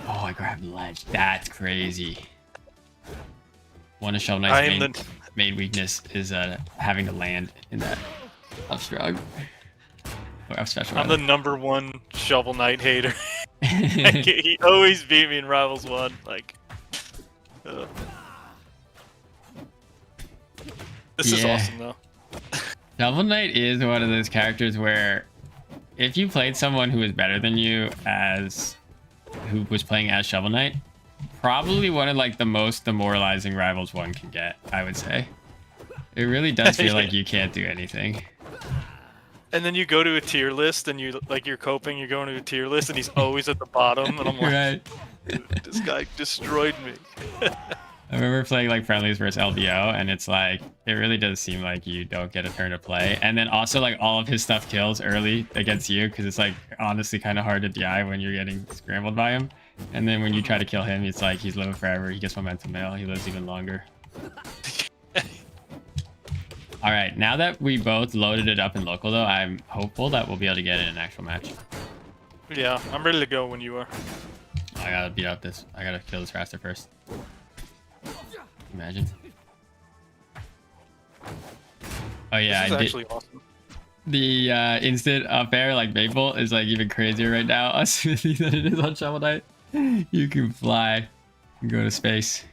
Oh, I grabbed ledge. That's crazy. One of Shovel Knight's main weakness is having to land in that up strong. Or up special. I'm the #1 Shovel Knight hater. He always beat me in Rivals 1. Like, this is awesome though. Shovel Knight is one of those characters where if you played someone who was better than you who was playing as Shovel Knight, probably one of like the most demoralizing Rivals 1 can get, I would say. It really does feel like you can't do anything. And then you go to a tier list and you're coping, you're going to a tier list and he's always at the bottom and I'm like, right. This guy destroyed me. I remember playing like friendlies versus LBO, and it's like, it really does seem like you don't get a turn to play. And then also like all of his stuff kills early against you, because it's like honestly kind of hard to DI when you're getting scrambled by him. And then when you try to kill him, it's like he's living forever. He gets momentum mail. He lives even longer. All right, now that we both loaded it up in local though, I'm hopeful that we'll be able to get it in an actual match. Yeah, I'm ready to go when you are. I gotta beat up this. I gotta kill this faster first. Imagine. Oh yeah, this is actually awesome. The instant up air like Maple is like even crazier right now on Smithy than it is on Shovel Knight. You can fly and go to space.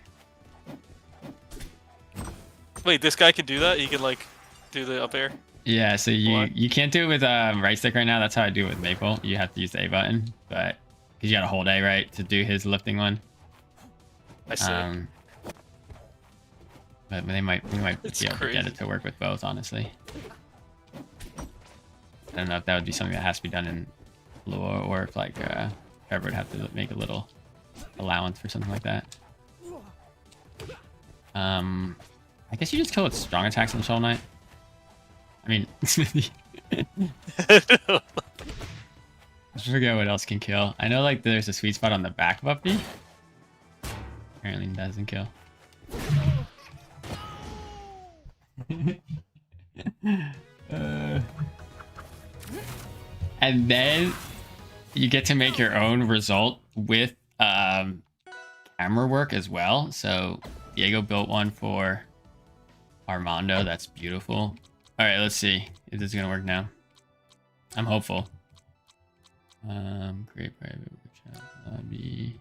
Wait, this guy can do that? He can like do the up air? Yeah, so you can't do it with right stick right now. That's how I do it with Maple. You have to use the A button, but because you gotta hold A right to do his lifting one. I see. But we might be able to get it to work with both, honestly. I don't know if that would be something that has to be done in lore, or if like Trevor would have to make a little allowance for something like that. I guess you just kill with strong attacks on Shovel Knight. I mean, Smithy. I forget what else can kill. I know like there's a sweet spot on the back of Uppy. Apparently it doesn't kill. And then you get to make your own result with camera work as well. So Diego built one for Armando. That's beautiful. All right, let's see if this is gonna work now. I'm hopeful. Create private workshop lobby.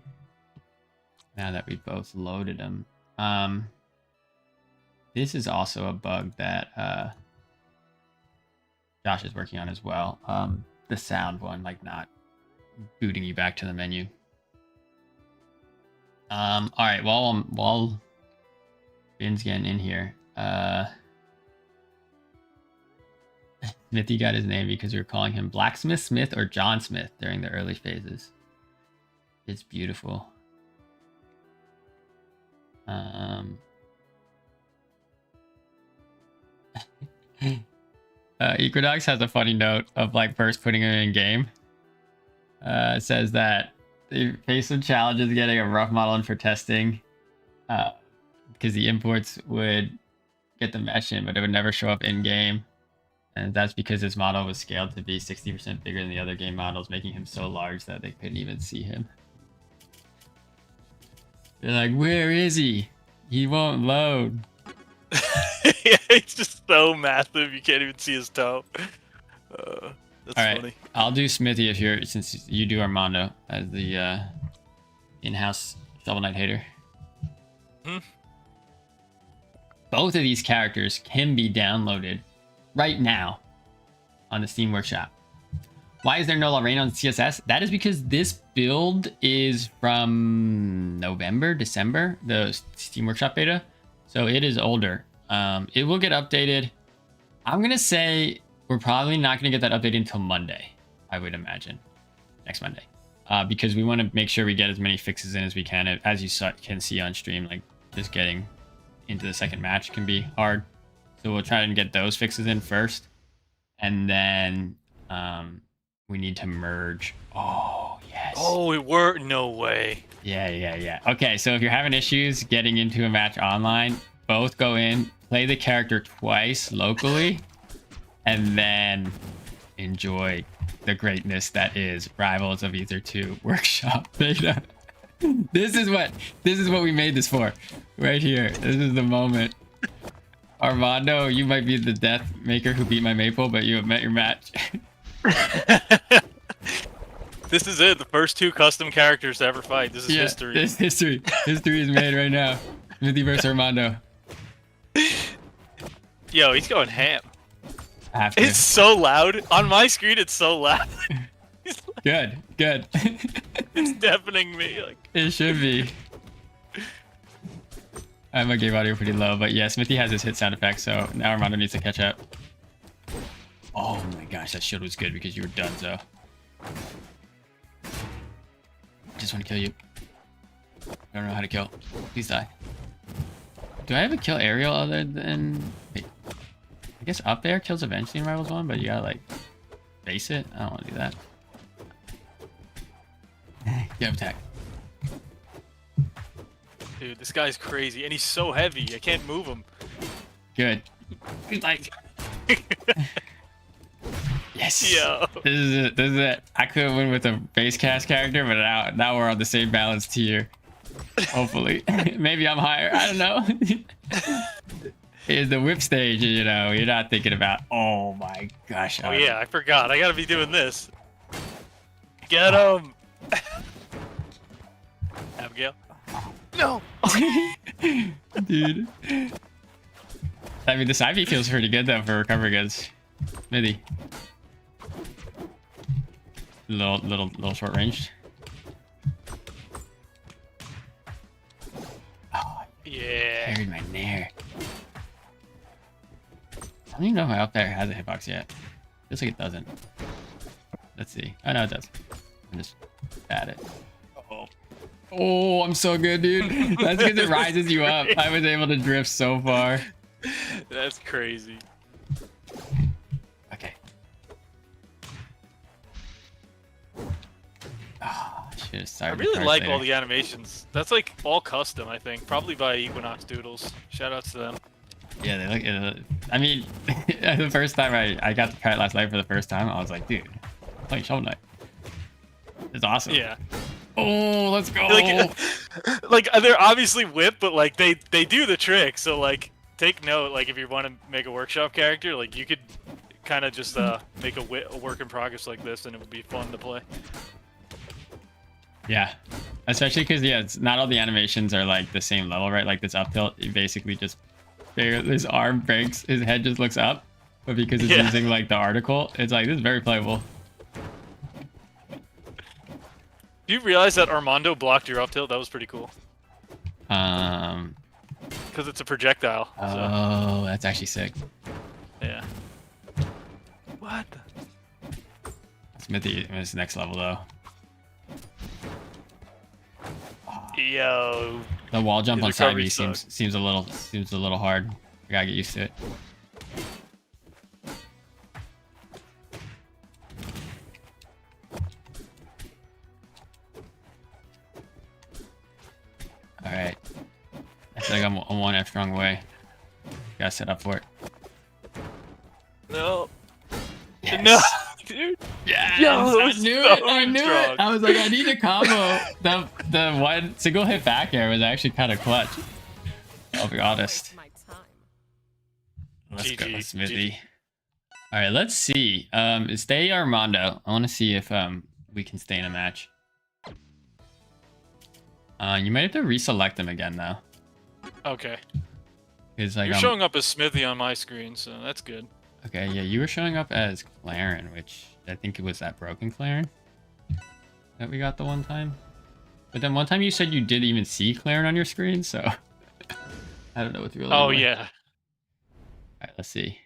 Now that we both loaded them. This is also a bug that Josh is working on as well. The sound one, like not booting you back to the menu. All right, while Ben's getting in here, Smithy got his name because we were calling him Blacksmith Smith or John Smith during the early phases. It's beautiful. Equinox has a funny note of like first putting him in game. It says that they faced some challenges getting a rough model in for testing because the imports would get the mesh in, but it would never show up in game. And that's because his model was scaled to be 60% bigger than the other game models, making him so large that they couldn't even see him. They're like, where is he? He won't load. Yeah, he's just so massive you can't even see his toe. That's all right, funny. I'll do Smithy since you do Armando as the in-house Shovel Knight hater. Hmm? Both of these characters can be downloaded right now on the Steam Workshop. Why is there no Lorraine on CSS? That is because this build is from November, December, the Steam Workshop beta. So it is older. It will get updated. I'm going to say we're probably not going to get that updated until Monday, I would imagine. Next Monday. Because we want to make sure we get as many fixes in as we can. As you can see on stream, like just getting into the second match can be hard. So we'll try and get those fixes in first. And then we need to merge. Oh, yes. Oh, it worked. No way. Yeah. Okay, so if you're having issues getting into a match online, both go in, play the character twice locally, and then enjoy the greatness that is Rivals of Ether 2 Workshop beta. This is what we made this for. Right here. This is the moment. Armando, you might be the death maker who beat my maple, but you have met your match. This is it. The first 2 custom characters to ever fight. This is history. This history. History is made right now. Smithy versus Armando. Yo, he's going ham. Have to. It's so loud. On my screen, it's so loud. Good. It's deafening me. Like... It should be. I have my game audio pretty low, but yeah, Smithy has his hit sound effect, so now Armando needs to catch up. Oh my gosh, that shield was good because you were done, so. I just want to kill you. I don't know how to kill. Please die. Do I have a kill aerial other than... Wait. I guess up there kills eventually in Rivals 1, but you gotta like base it. I don't want to do that. Get attack. Dude, this guy's crazy, and he's so heavy. I can't move him. Good. Like... Yes. Yo. This is it. I could win with a base cast character, but now we're on the same balance tier. Hopefully. Maybe I'm higher. I don't know. Is the whip stage, you know, you're not thinking about, oh my gosh. Oh yeah, I forgot. I gotta be doing this. Get him! Abigail? No! Dude. I mean, this IV feels pretty good though for recovery goods. Smithy. Little short range. Oh, yeah. Carried my nair. I don't even know if my up there has a hitbox yet. Feels like it doesn't. Let's see. Oh no, it does. I'm just at it. Oh, I'm so good, dude. That's because it rises you up. I was able to drift so far. That's crazy. Okay. Oh, shit. Sorry. I really like all the animations. That's like all custom, I think. Probably by Equinox Doodles. Shoutouts to them. Yeah, they look. I mean, the first time I got to try it last night for the first time, I was like, dude, I'm playing Shovel Knight. It's awesome. Yeah. Oh, let's go. Like they're obviously whip, but like they do the trick. So like take note. Like if you want to make a workshop character, like you could kind of just make a work in progress like this, and it would be fun to play. Yeah, especially because it's not all the animations are like the same level, right? Like this up tilt, you basically just his arm breaks, his head just looks up, but because it's using like the article, it's like this is very playable. Do you realize that Armando blocked your up tilt? That was pretty cool. Because it's a projectile. Oh, so. That's actually sick. Yeah. What? Smithy is next level though. Yo. The wall jump on side B seems a little hard. I gotta get used to it. All right. I feel like I'm one F strong away. Gotta set up for it. No. Yes. No, dude. Yes, Yo, I knew it. I knew strong. it. I was like, I need a combo. The one single hit back air was actually kind of clutch. I'll be honest. Let's go, Smithy. All right, let's see. Stay Armando. I want to see if we can stay in a match. You might have to reselect him again though. Okay. It's like You're showing up as Smithy on my screen, so that's good. Okay, yeah, you were showing up as Claren, which I think it was that broken Claren that we got the one time. But then one time you said you didn't even see Claren on your screen, so I don't know what's really Oh annoying. yeah, All right, let's see.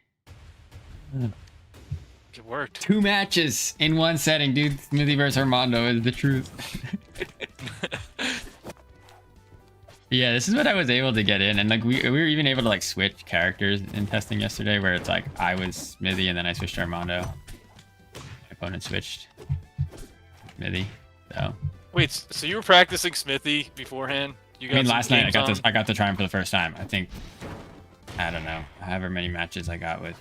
it worked. 2 matches in one setting, dude. Smithy versus Armando is the truth. Yeah, this is what I was able to get in, and like we were even able to like switch characters in testing yesterday, where it's like I was Smithy and then I switched to Armando. My opponent switched Smithy. So Wait, so you were practicing Smithy beforehand? You I mean, some last night games I got to try him for the first time. I think I don't know, however many matches I got with.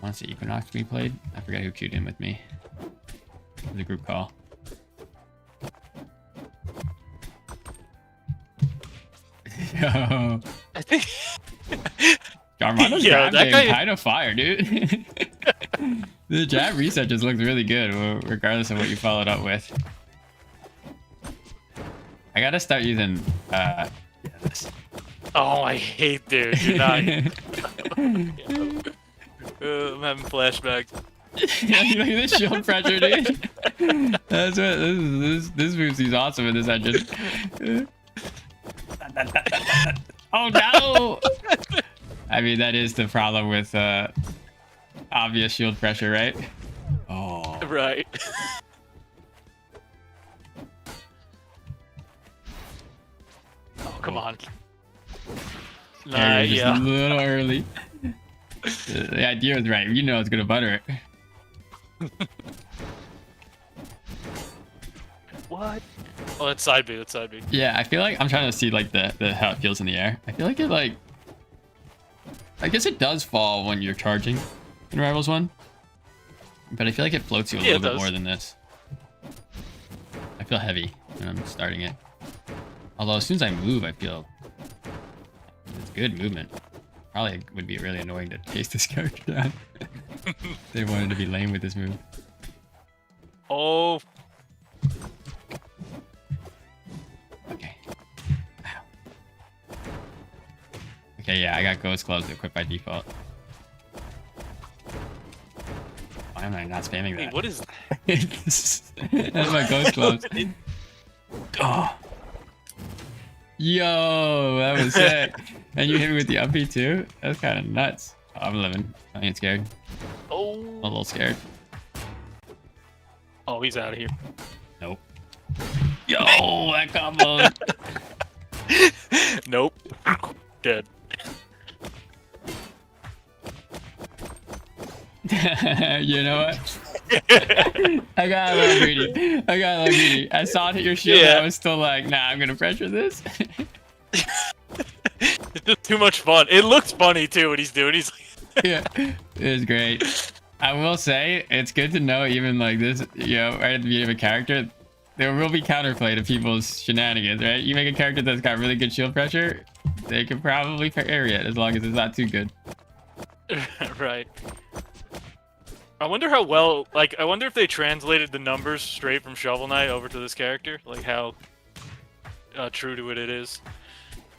Once the Equinox we played, I forget who queued in with me. It was a group call. Yo, I think. Armando's Yeah, jab that game guy- kind of fire, dude. The jab reset just looks really good, regardless of what you followed up with. I gotta start using this. Oh, I hate dude. You're not. I'm having flashbacks. Look at this shield pressure, dude. That's what this move seems awesome in this engine. Oh no! I mean, that is the problem with obvious shield pressure, right? Oh. Right. Oh, come on. Yeah, you're just Yeah. a little early. The idea is right. You know it's gonna butter it. What? Oh, that's side B. That's side B. Yeah, I feel like I'm trying to see like the how it feels in the air. I feel like it like. I guess it does fall when you're charging in Rivals 1. But I feel like it floats you a Yeah, little it bit does. more than this. I feel heavy when I'm starting it. Although as soon as I move, I feel it's good movement. Probably would be really annoying to chase this character down. They wanted to be lame with this move. Oh, Okay. Ow. Okay, yeah, I got Ghost Gloves equipped by default. Why am I not spamming wait, that? what is that? That's my Ghost Gloves. Oh. Yo, that was sick. And you hit me with the uppy too? That's kind of nuts. Oh, I'm living. I ain't scared. Oh. I'm a little scared. Oh, he's out of here. Nope. Yo, that combo. Nope. Dead. You know what? I got a little greedy. I saw it hit your shield and Yeah. I was still like, nah, I'm gonna pressure this. It's just too much fun. It looks funny too what he's doing. He's like, Yeah, it was great. I will say, it's good to know even like this, you know, right at the beginning of a character, there will be counterplay to people's shenanigans, right? You make a character that's got really good shield pressure, they can probably parry it as long as it's not too good. right. I wonder how well, like, I wonder if they translated the numbers straight from Shovel Knight over to this character, like how true to it is.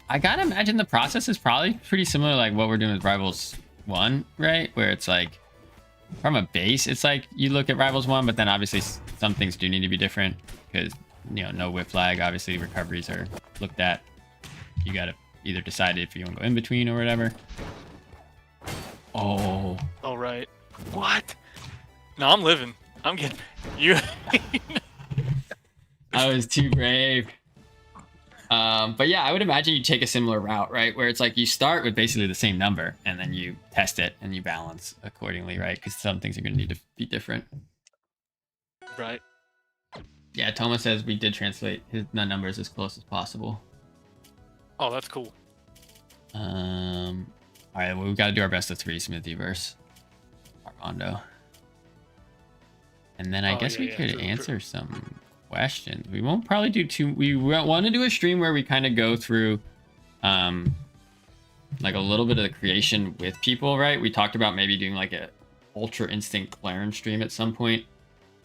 I gotta imagine the process is probably pretty similar to like what we're doing with Rivals 1, right? Where it's like, from a base, it's like you look at Rivals 1, but then obviously some things do need to be different because, you know, no whip lag, obviously recoveries are looked at. You gotta either decide if you want to go in between or whatever. Oh. All right. What? No, I'm living. I'm getting you. I was too brave. But yeah, I would imagine you take a similar route, right? Where it's like you start with basically the same number and then you test it and you balance accordingly, right? Because some things are going to need to be different. Right. Yeah, Thomas says we did translate the numbers as close as possible. Oh, that's cool. All right, well, we've got to do our best of 3 Smithy versus Armando. And then I Oh, guess yeah, we yeah, could true, answer some questions. We won't probably do too. We want to do a stream where we kind of go through, like a little bit of the creation with people, right? We talked about maybe doing like a Ultra Instinct Claren stream at some point,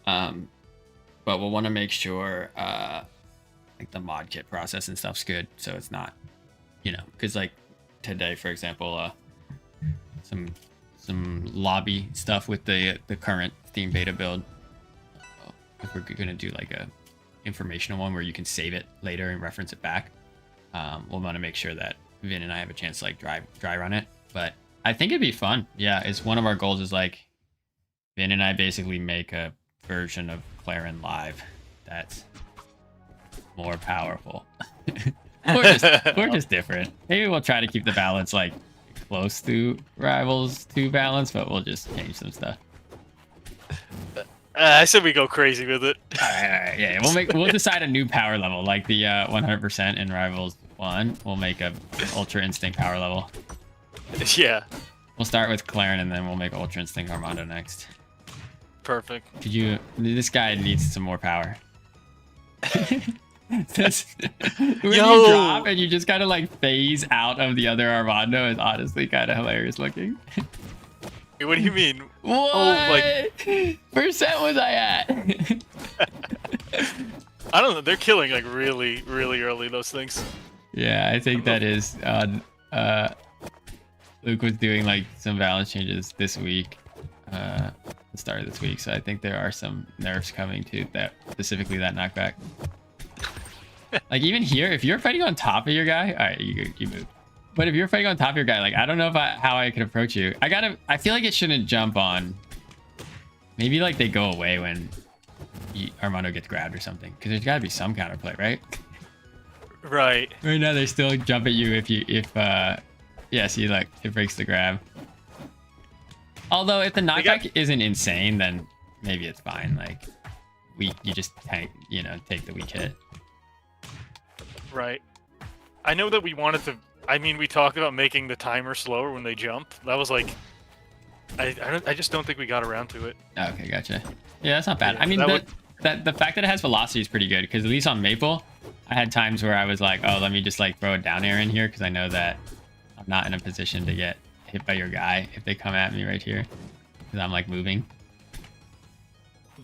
but we'll want to make sure like the mod kit process and stuff's good, so it's not, you know, because like today, for example, some some lobby stuff with the current theme beta build. If we're gonna do like a informational one where you can save it later and reference it back, we'll want to make sure that Vin and I have a chance to like dry run it. But I think it'd be fun. Yeah, it's one of our goals is like Vin and I basically make a version of Clarin live that's more powerful. We're just different. Maybe we'll try to keep the balance like close to Rivals 2 balance, but we'll just change some stuff. I said we go crazy with it. All right, yeah. We'll decide a new power level, like the 100% in Rivals 1. We'll make a Ultra Instinct power level. Yeah. We'll start with Clarin, and then we'll make Ultra Instinct Armando next. Perfect. This guy needs some more power. When you Yo! drop and you just kind of like phase out of the other Armando is honestly kind of hilarious looking. Wait, what do you mean? What percent was I at? I don't know. They're killing like really, really early, those things. Yeah, I think that is Luke was doing like some balance changes this week, the start of this week, so I think there are some nerfs coming to that, specifically that knockback. Like even here, if you're fighting on top of your guy, all right, you move. But if you're fighting on top of your guy, like I don't know if how I can approach you. I feel like it shouldn't jump on. Maybe like they go away when Armando gets grabbed or something, because there's got to be some counterplay, right? Right. Right now they still jump at you yeah, see, like it breaks the grab. Although if the knockback isn't insane, then maybe it's fine. Like you just take the weak hit. Right. I know that we wanted to. I mean, we talked about making the timer slower when they jump. That was like, I just don't think we got around to it. Okay, gotcha. Yeah, that's not bad. I mean, the fact that it has velocity is pretty good, because at least on Maple, I had times where I was like, oh, let me just like throw a down air in here, because I know that I'm not in a position to get hit by your guy if they come at me right here, because I'm like moving.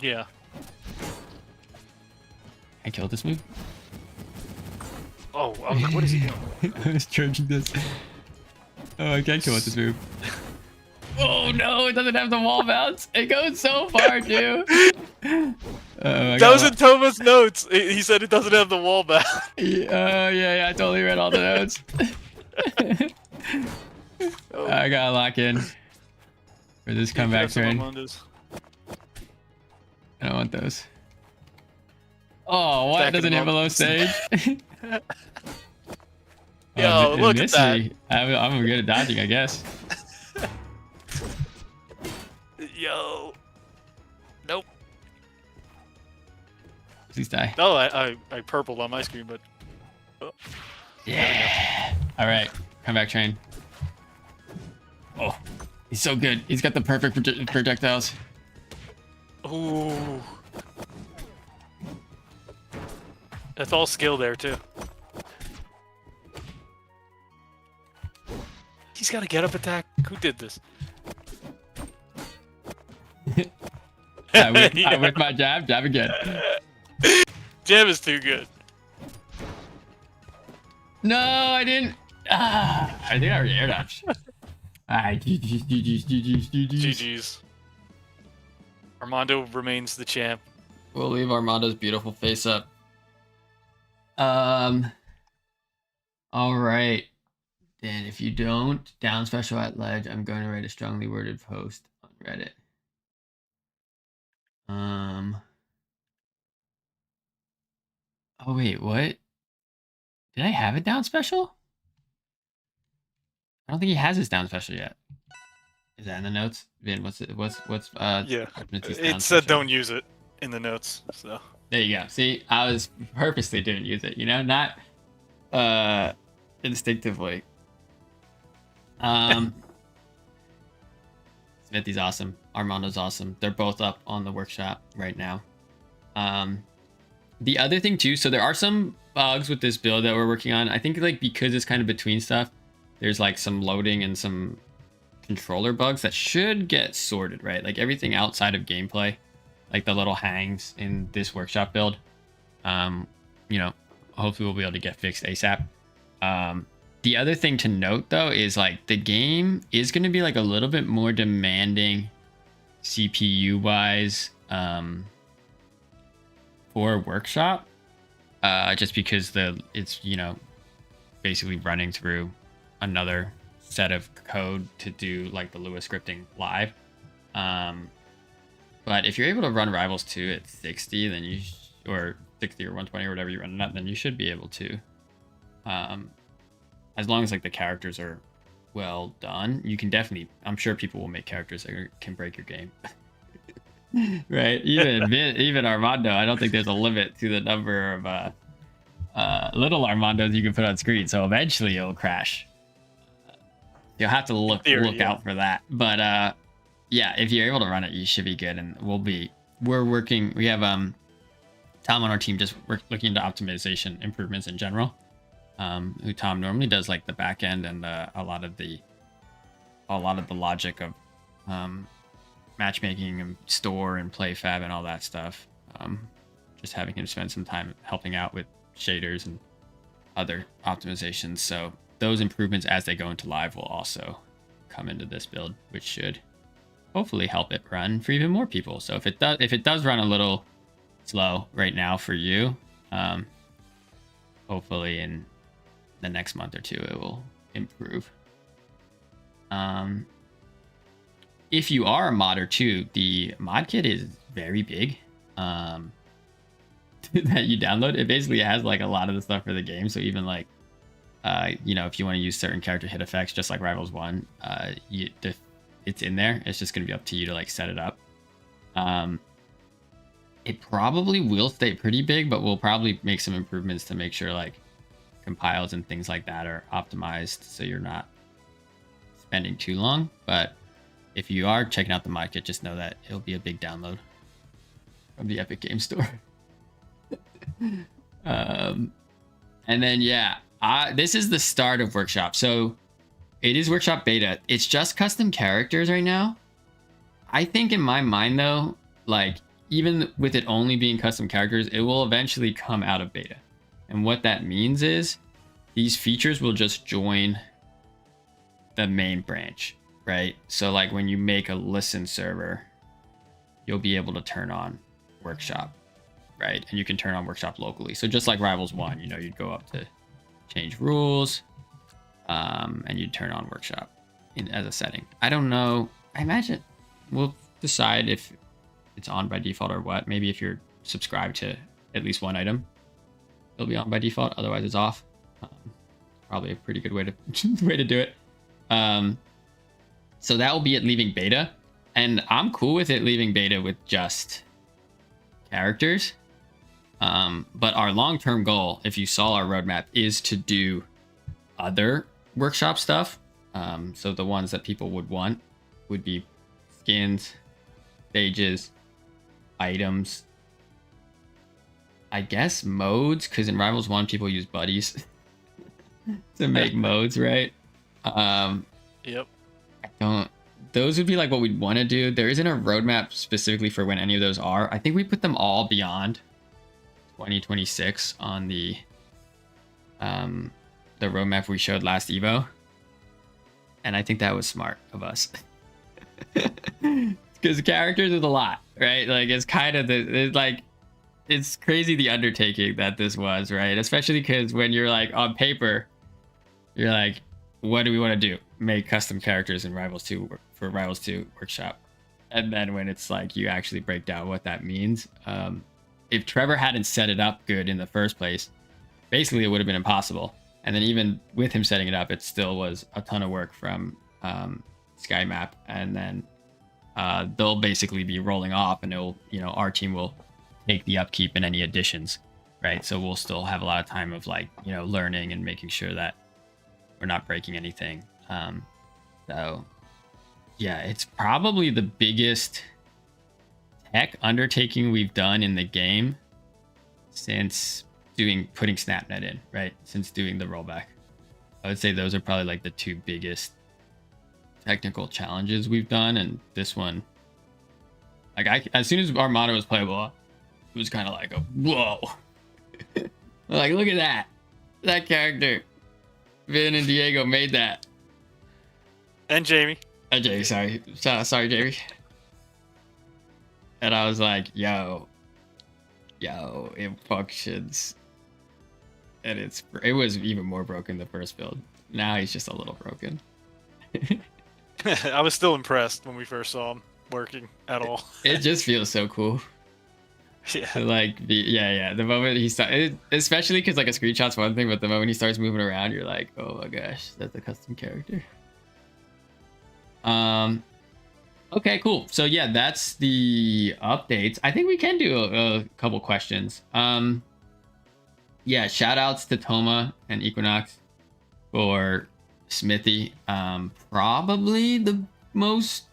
Yeah. I killed this move. Oh, what is he doing? I was charging this. Oh, I can't kill with this move. Oh no, it doesn't have the wall bounce. It goes so far, dude. That was in Thomas' notes. He said it doesn't have the wall bounce. Yeah, I totally read all the notes. I gotta lock in for this comeback turn. I don't want those. Oh, what? Doesn't have a low stage? Yo, look at that. I'm good at dodging, I guess. Yo. Nope. Please die. No, I purpled on my screen, but... Oh. Yeah. All right, comeback train. Oh, he's so good. He's got the perfect projectiles. Ooh. That's all skill there, too. He's got a get-up attack. Who did this? I whip my jab again. Jab is too good. No, I didn't. I think I already air dodged. Alright, GG's. Armando remains the champ. We'll leave Armando's beautiful face up. Alright. Then if you don't down special at ledge, I'm going to write a strongly worded post on Reddit. Oh wait, what? Did I have it down special? I don't think he has his down special yet. Is that in the notes? Vin, what's Yeah. Smithy's It down said special? don't use it in the notes, so. There you go. See, I was purposely didn't use it, not instinctively. Smithy's awesome. Armando's awesome. They're both up on the workshop right now. The other thing too, so there are some bugs with this build that we're working on. I think like because it's kind of between stuff, there's like some loading and some controller bugs that should get sorted, right? Like everything outside of gameplay, like the little hangs in this workshop build, hopefully we'll be able to get fixed ASAP. The other thing to note though is like the game is going to be like a little bit more demanding CPU wise for workshop, just because it's basically running through another set of code to do like the Lua scripting live. But if you're able to run Rivals 2 at 60, then or 60 or 120 or whatever you run it at, then you should be able to. As long as like the characters are well done, you can definitely. I'm sure people will make characters that can break your game. Right? Even Armando, I don't think there's a limit to the number of little Armandos you can put on screen. So eventually it'll crash. You'll have to look out for that. But yeah, if you're able to run it, you should be good. And we're working. We have Tom on our team just looking into optimization improvements in general. Who Tom normally does like the back end and a lot of the logic of matchmaking and store and play fab and all that stuff. Just having him spend some time helping out with shaders and other optimizations. So those improvements as they go into live will also come into this build, which should hopefully help it run for even more people. So if it does run a little slow right now for you, hopefully in the next month or two it will improve. If you are a modder too, the mod kit is very big that you download. It basically has like a lot of the stuff for the game. So even like if you want to use certain character hit effects just like Rivals 1, it's in there. It's just going to be up to you to like set it up. It probably will stay pretty big, but we'll probably make some improvements to make sure like compiles and things like that are optimized so you're not spending too long. But if you are checking out the mod kit, just know that it'll be a big download from the Epic Game Store. And then this is the start of Workshop. So it is Workshop beta. It's just custom characters right now. I think in my mind though, like even with it only being custom characters, it will eventually come out of beta. And what that means is these features will just join the main branch, right? So like when you make a listen server, you'll be able to turn on Workshop, right? And you can turn on Workshop locally. So just like Rivals 1, you'd go up to change rules, and you'd turn on Workshop as a setting. I don't know. I imagine we'll decide if it's on by default or what. Maybe if you're subscribed to at least one item, it'll be on by default. Otherwise, it's off. Probably a pretty good way to do it. So that will be it leaving beta, and I'm cool with it leaving beta with just characters. But our long-term goal, if you saw our roadmap, is to do other workshop stuff. So the ones that people would want would be skins, stages, items, I guess modes, because in Rivals 1 people use buddies to make modes, right? Yep. Those would be like what we'd want to do. There isn't a roadmap specifically for when any of those are. I think we put them all beyond 2026 on the roadmap we showed last Evo, and I think that was smart of us. Because characters is a lot, right? Like it's kind of it's crazy the undertaking that this was, right? Especially because when you're like on paper, you're like, what do we want to do? Make custom characters in Rivals 2 for Rivals 2 Workshop. And then when it's like you actually break down what that means, if Trevor hadn't set it up good in the first place, basically it would have been impossible. And then even with him setting it up, it still was a ton of work from SkyMap. And then they'll basically be rolling off, and it'll, our team will take the upkeep and any additions, right? So we'll still have a lot of time of like, learning and making sure that we're not breaking anything. So yeah, it's probably the biggest tech undertaking we've done in the game since putting SnapNet in, right? Since doing the rollback. I would say those are probably like the two biggest technical challenges we've done, and this one, like as soon as Armando was playable, it was kind of like a whoa. Like, look at that character. Vin and Diego made that. And Jamie. Jamie, sorry. Sorry, Jamie. And I was like, yo, it functions. And it was even more broken the first build. Now he's just a little broken. I was still impressed when we first saw him working at all. It just feels so cool. Yeah. Like, the moment he starts, especially because like a screenshot's one thing, but the moment he starts moving around, you're like, oh my gosh, that's a custom character. Okay, cool. So yeah, that's the updates. I think we can do a couple questions. Yeah, shout outs to Toma and Equinox for Smithy. Probably the most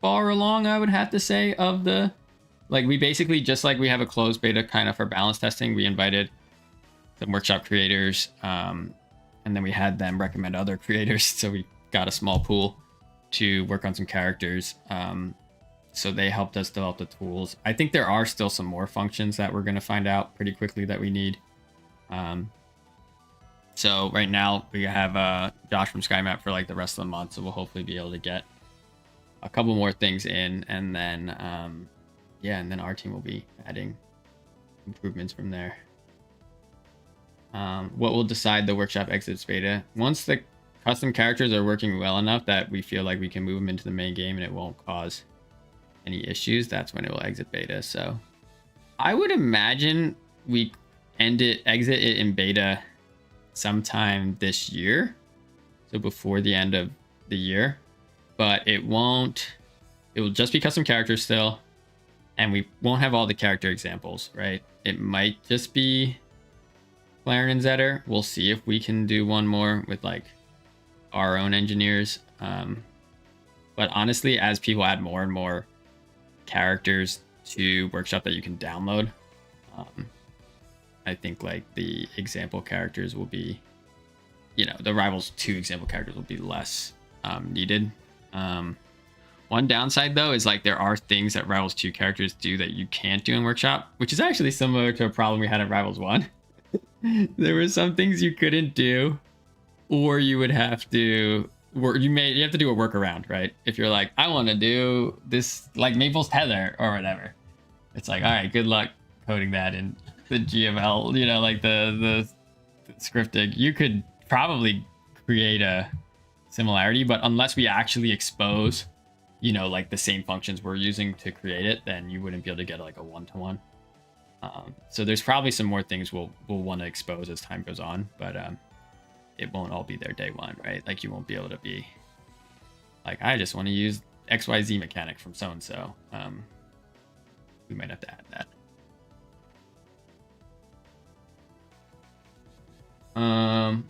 far along, I would have to say, of the, like, we basically, just like we have a closed beta kind of for balance testing, we invited some workshop creators, and then we had them recommend other creators. So we got a small pool to work on some characters. So they helped us develop the tools. I think there are still some more functions that we're going to find out pretty quickly that we need. So right now we have Josh from SkyMap for like the rest of the month. So we'll hopefully be able to get a couple more things in, and then and then our team will be adding improvements from there. What will decide the workshop exits beta? Once the custom characters are working well enough that we feel like we can move them into the main game and it won't cause any issues, that's when it will exit beta. So I would imagine we exit it in beta sometime this year, so before the end of the year. But it will just be custom characters still, and we won't have all the character examples, right? It might just be Claren and Zetter. We'll see if we can do one more with like our own engineers. But honestly, as people add more and more characters to Workshop that you can download, I think like the example characters will be, the Rivals 2 example characters will be less needed. One downside though is like there are things that Rivals 2 characters do that you can't do in Workshop, which is actually similar to a problem we had in Rivals 1. There were some things you couldn't do, or you would have to you have to do a workaround, right? If you're like, I want to do this like Maple's Tether or whatever, it's like, all right, good luck coding that in the GML, like the scripting. You could probably create a similarity, but unless we actually expose, like the same functions we're using to create it, then you wouldn't be able to get like a one-to-one. So there's probably some more things we'll want to expose as time goes on, but it won't all be there day one, right? Like you won't be able to be like, I just want to use XYZ mechanic from so-and-so. We might have to add that. All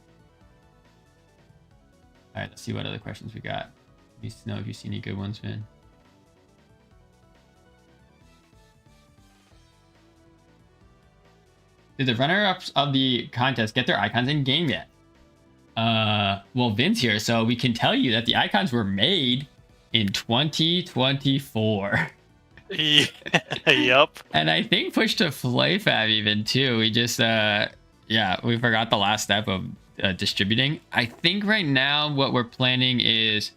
right, let's see what other questions we got. Let me know if you see any good ones, man. Did the runner-ups of the contest get their icons in game yet? Well, Vin's here, so we can tell you that the icons were made in 2024. Yep. And I think pushed to FlayFab even too. We just we forgot the last step of distributing. I think right now what we're planning is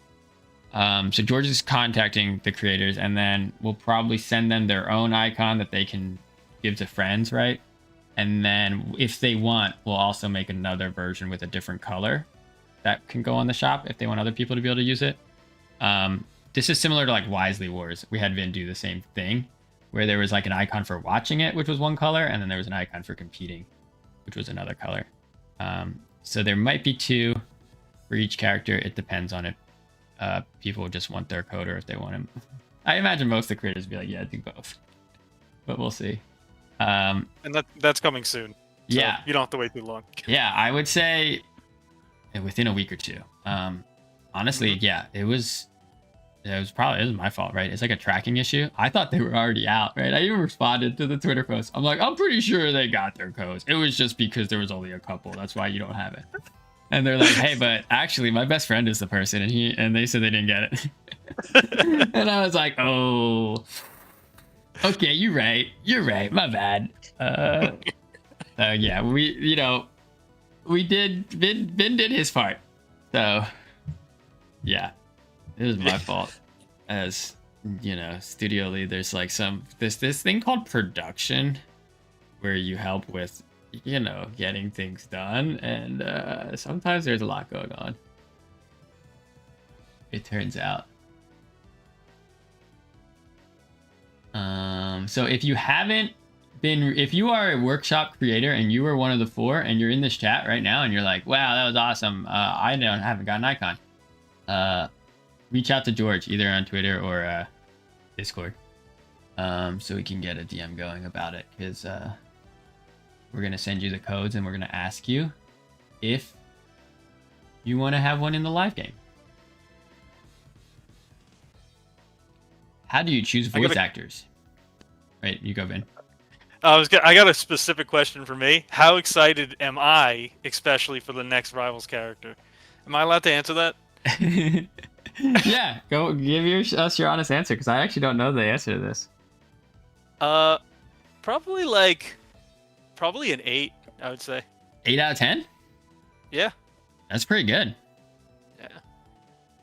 so George is contacting the creators, and then we'll probably send them their own icon that they can give to friends, right? And then if they want, we'll also make another version with a different color that can go on the shop if they want other people to be able to use it. This is similar to like Wisely Wars. We had Vin do the same thing, where there was like an icon for watching it, which was one color, and then there was an icon for competing, which was another color. So there might be two for each character. It depends on if people just want their code or if they want him. I imagine most of the creators would be like, yeah, do both. But we'll see. And that's coming soon. So yeah. You don't have to wait too long. Yeah, I would say within a week or two. Honestly, yeah, it was my fault, right? It's like a tracking issue. I thought they were already out, right? I even responded to the Twitter post. I'm like, I'm pretty sure they got their codes. It was just because there was only a couple. That's why you don't have it. And they're like, hey, but actually my best friend is the person, and they said they didn't get it. And I was like, oh, okay, you're right, my bad. Yeah, we, we did. Vin did his part. So, yeah, it was my fault. As you know, studio lead, there's like this thing called production, where you help with, you know, getting things done, and sometimes there's a lot going on. It turns out. So if you haven't been, if you are a workshop creator and you were one of the 4 and you're in this chat right now and you're like, wow, that was awesome. I haven't got an icon. Reach out to George either on Twitter or Discord, so we can get a DM going about it, because we're gonna send you the codes and we're gonna ask you if you want to have one in the live game. How do you choose voice actors? Right, you go, Vin. I got a specific question for me. How excited am I, especially for the next Rivals character? Am I allowed to answer that? Yeah, go give us your honest answer, because I actually don't know the answer to this. Probably an 8, I would say. 8 out of 10? Yeah. That's pretty good. Yeah.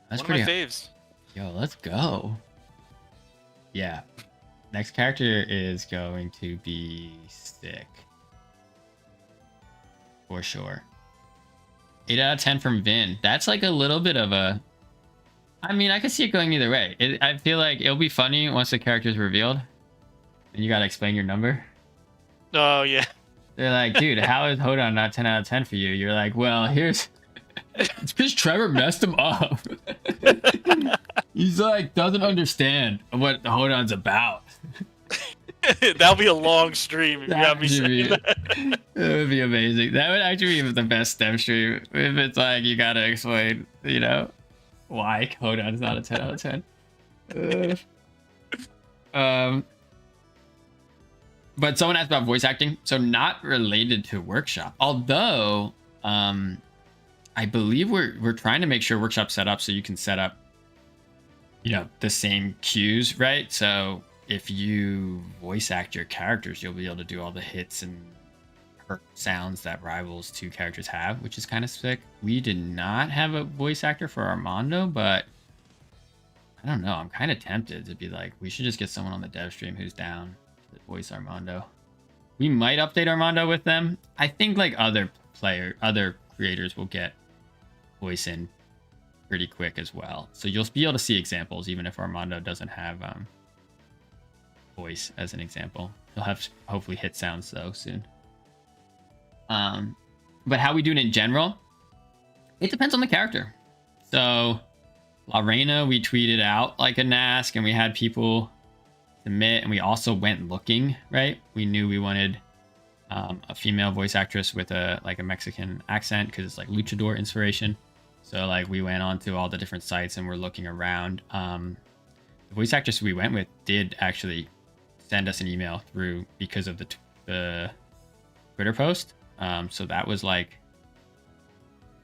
That's One pretty of my faves. Yo, let's go. Yeah. Next character is going to be sick. For sure. 8 out of 10 from Vin. That's like a little bit of a... I mean, I could see it going either way. I feel like it'll be funny once the character's revealed. And you gotta explain your number. Oh, yeah. They're like, dude, how is Hodan not 10 out of 10 for you? You're like, well, here's... It's because Trevor messed him up. He's like, doesn't understand what Hodan's about. That'll be a long stream if you have me saying that. It would be amazing. That would actually be the best STEM stream. If it's like, you gotta explain, you know, why Hodan's not a 10 out of 10. But someone asked about voice acting. So not related to Workshop. Although, I believe we're trying to make sure Workshop's set up so you can set up, you know, the same cues, right? So if you voice act your characters, you'll be able to do all the hits and hurt sounds that Rivals 2 characters have, which is kind of sick. We did not have a voice actor for Armando, but I don't know. I'm kind of tempted to be like, we should just get someone on the dev stream who's down to voice Armando. We might update Armando with them. I think like other creators will get voice in pretty quick as well. So you'll be able to see examples even if Armando doesn't have voice as an example. He'll have hopefully hit sounds though soon. But how we do it in general, it depends on the character. So La Reina, we tweeted out like an ask and we had people submit, and we also went looking, right? We knew we wanted a female voice actress with a Mexican accent because it's like luchador inspiration. So like we went on to all the different sites and we're looking around. The voice actress we went with did actually send us an email through because of the Twitter post. So that was like,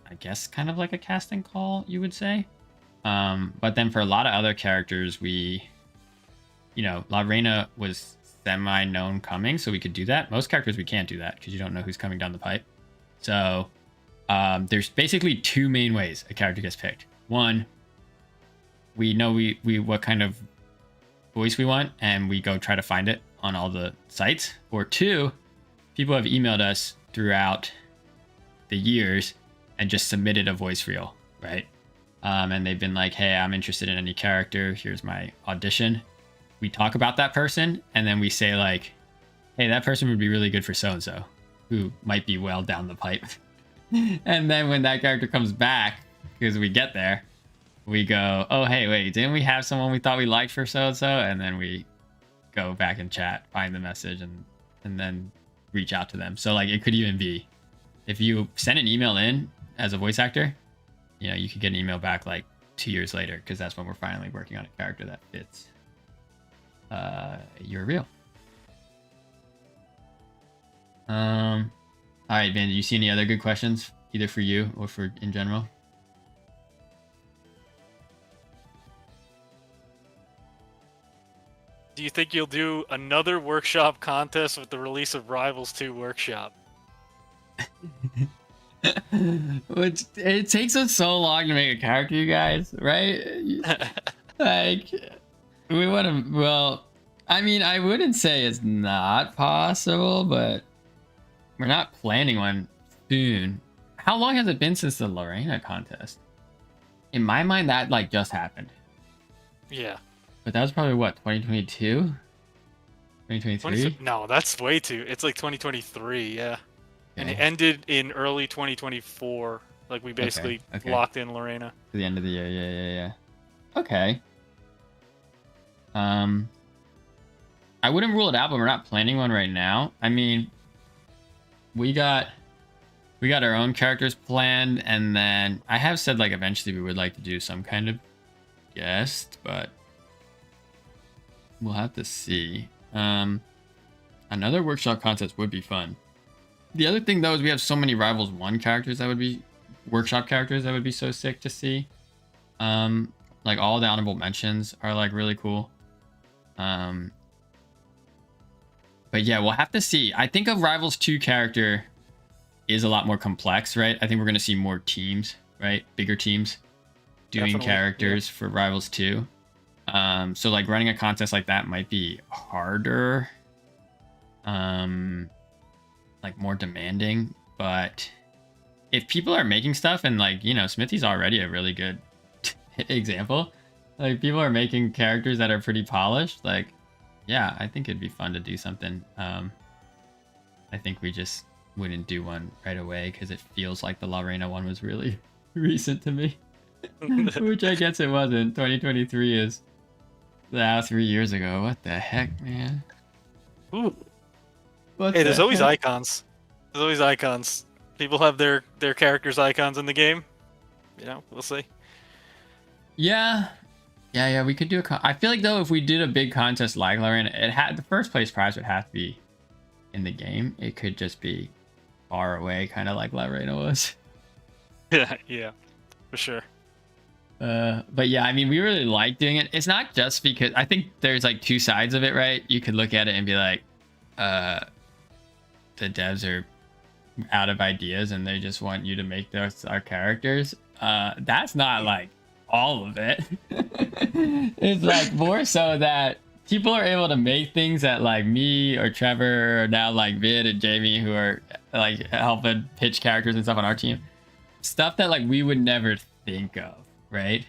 I guess kind of like a casting call, you would say. But then for a lot of other characters, we, you know, La Reina was semi-known coming, so we could do that. Most characters we can't do that because you don't know who's coming down the pipe. So there's basically 2 main ways a character gets picked. One, we know we what kind of voice we want, and we go try to find it on all the sites. Or 2, people have emailed us throughout the years and just submitted a voice reel, right? And they've been like, hey, I'm interested in any character. Here's my audition. We talk about that person, and then we say like, hey, that person would be really good for so-and-so, who might be well down the pipe. And then when that character comes back, because we get there, we go, oh, hey, wait, didn't we have someone we thought we liked for so-and-so? And then we go back and chat, find the message, and then reach out to them. So like it could even be, if you send an email in as a voice actor, you know, you could get an email back like 2 years later, because that's when we're finally working on a character that fits your reel. All right, Van, do you see any other good questions, either for you or for in general? Do you think you'll do another workshop contest with the release of Rivals 2 Workshop? Which it takes us so long to make a character, you guys, right? Like, we want to. Well, I mean, I wouldn't say it's not possible, but we're not planning one soon. How long has it been since the Lorena contest? In my mind, that like just happened. Yeah. But that was probably what, 2022? 2023? No, that's way too. It's like 2023, yeah. And it Okay. ended in early 2024. Like we basically okay. locked in Lorena. To the end of the year, yeah. Okay. I wouldn't rule it out, but we're not planning one right now. I mean, we got our own characters planned, and then I have said like eventually we would like to do some kind of guest, but we'll have to see. Another workshop contest would be fun. The other thing though is we have so many Rivals 1 characters that would be workshop characters that would be so sick to see. Like all the honorable mentions are like really cool. But yeah, we'll have to see. I think a Rivals 2 character is a lot more complex, right? I think we're going to see more teams, right? Bigger teams doing Definitely, characters for Rivals 2. So like running a contest like that might be harder. Like more demanding, but if people are making stuff and like, you know, Smithy's already a really good example. Like people are making characters that are pretty polished. Like, yeah, I think it'd be fun to do something. I think we just wouldn't do one right away because it feels like the Lorena one was really recent to me. Which I guess it wasn't. 2023 is 3 years ago. What the heck, man? Ooh. What Hey, the there's always heck? icons. There's always icons. People have their characters' icons in the game. You know, we'll see. Yeah. We could do I feel like though, if we did a big contest like Lorena, it had the first place prize would have to be in the game. It could just be far away, kind of like Lorena was. Yeah, for sure. But yeah, I mean, we really like doing it. It's not just because I think there's like two sides of it, right? You could look at it and be like, the devs are out of ideas and they just want you to make those our characters. That's not like all of it. It's like more so that people are able to make things that like me or Trevor or now like Vid and Jamie who are like helping pitch characters and stuff on our team. Stuff that like we would never think of, right?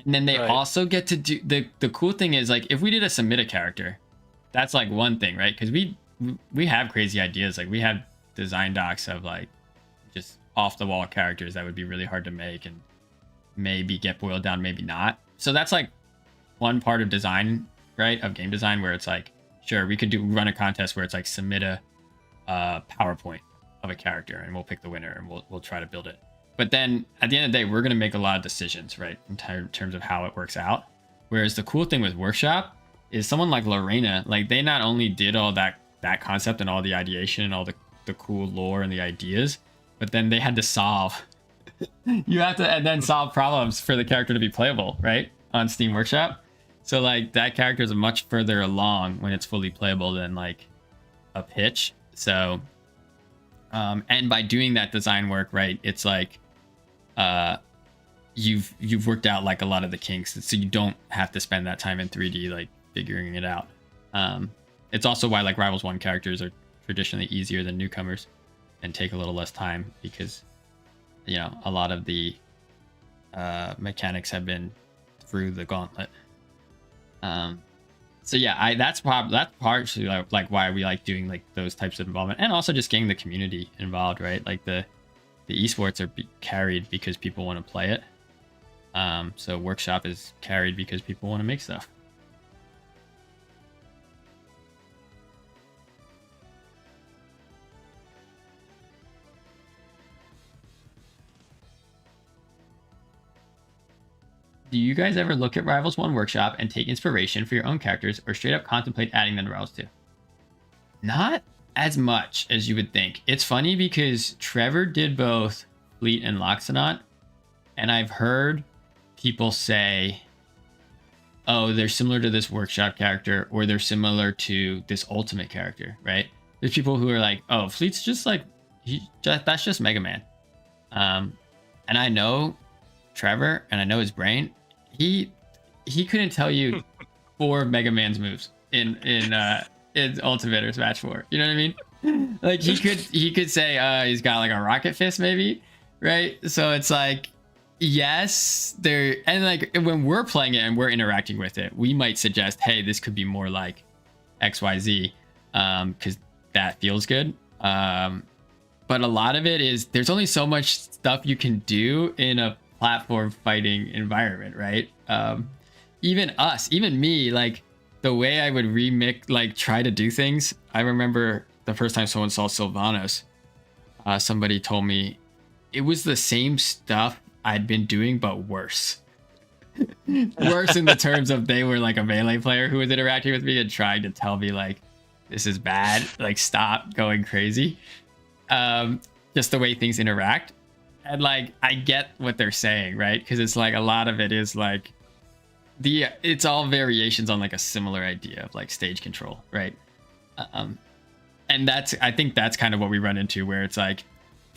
And then they Right. also get to do the cool thing is like if we did a submit a character, that's like one thing, right? Because we have crazy ideas. Like we have design docs of like just off the wall characters that would be really hard to make and maybe get boiled down, maybe not. So that's like one part of design, right? Of game design where it's like, sure, we could run a contest where it's like submit a PowerPoint of a character and we'll pick the winner and we'll try to build it. But then at the end of the day, we're going to make a lot of decisions, right? In terms of how it works out. Whereas the cool thing with Workshop is someone like Lorena, like they not only did all that concept and all the ideation and all the cool lore and the ideas, but then they had to solve. You have to and then solve problems for the character to be playable, right? On Steam Workshop. So like that character is much further along when it's fully playable than like a pitch. So and by doing that design work, right, it's like you've worked out like a lot of the kinks, so you don't have to spend that time in 3D like figuring it out. It's also why like Rivals 1 characters are traditionally easier than newcomers and take a little less time because, you know, a lot of the mechanics have been through the gauntlet. So yeah, that's partially like why we like doing like those types of involvement, and also just getting the community involved, right? Like the esports are carried because people want to play it. So Workshop is carried because people want to make stuff. Do you guys ever look at Rivals 1 Workshop and take inspiration for your own characters or straight up contemplate adding them to Rivals 2? Not as much as you would think. It's funny because Trevor did both Fleet and Loxodon, and I've heard people say, oh, they're similar to this Workshop character or they're similar to this Ultimate character, right? There's people who are like, oh, Fleet's just like, that's just Mega Man. And I know Trevor, and I know his brain. He couldn't tell you 4 Mega Man's moves in Ultimate or Smash 4. You know what I mean? Like he could say he's got like a rocket fist maybe, right? So it's like yes, there, and like when we're playing it and we're interacting with it, we might suggest, hey, this could be more like XYZ, because that feels good. But a lot of it is there's only so much stuff you can do in a platform fighting environment, right? Even me, like the way I would remix, like try to do things. I remember the first time someone saw Sylvanas, somebody told me it was the same stuff I'd been doing, but worse. Worse in the terms of they were like a melee player who was interacting with me and trying to tell me like, this is bad, like stop going crazy. Just the way things interact. And like, I get what they're saying, right? Because it's like a lot of it is like, it's all variations on like a similar idea of like stage control, right? And I think that's kind of what we run into, where it's like,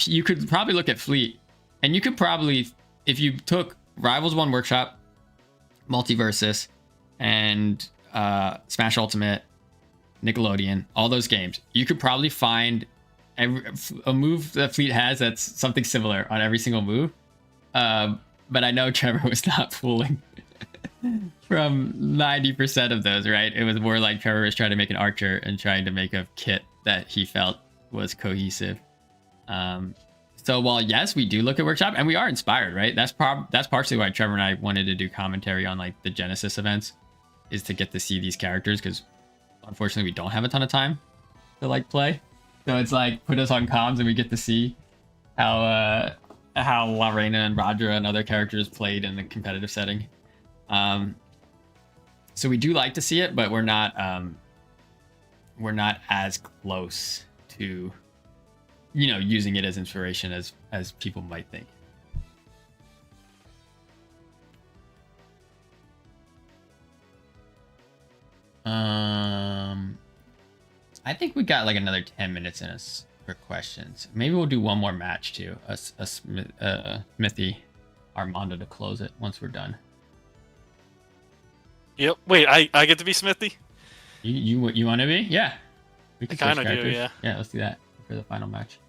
you could probably look at Fleet, and you could probably, if you took Rivals 1 Workshop, Multiversus, and Smash Ultimate, Nickelodeon, all those games, you could probably find a move that Fleet has that's something similar on every single move. But I know Trevor was not fooling from 90% of those, right? It was more like Trevor was trying to make an archer and trying to make a kit that he felt was cohesive. So while yes, we do look at Workshop and we are inspired, right? That's partially why Trevor and I wanted to do commentary on like the Genesis events, is to get to see these characters, because unfortunately we don't have a ton of time to like play. So it's like put us on comms and we get to see how Lorena and Roger and other characters played in the competitive setting. So we do like to see it, but we're not as close to, you know, using it as inspiration as people might think. I think we got like another 10 minutes in us for questions. Maybe we'll do one more match too. Smithy, Armando to close it once we're done. Yep. Wait, I get to be Smithy? You want to be? Yeah. We I kind of do, yeah. Yeah, let's do that for the final match.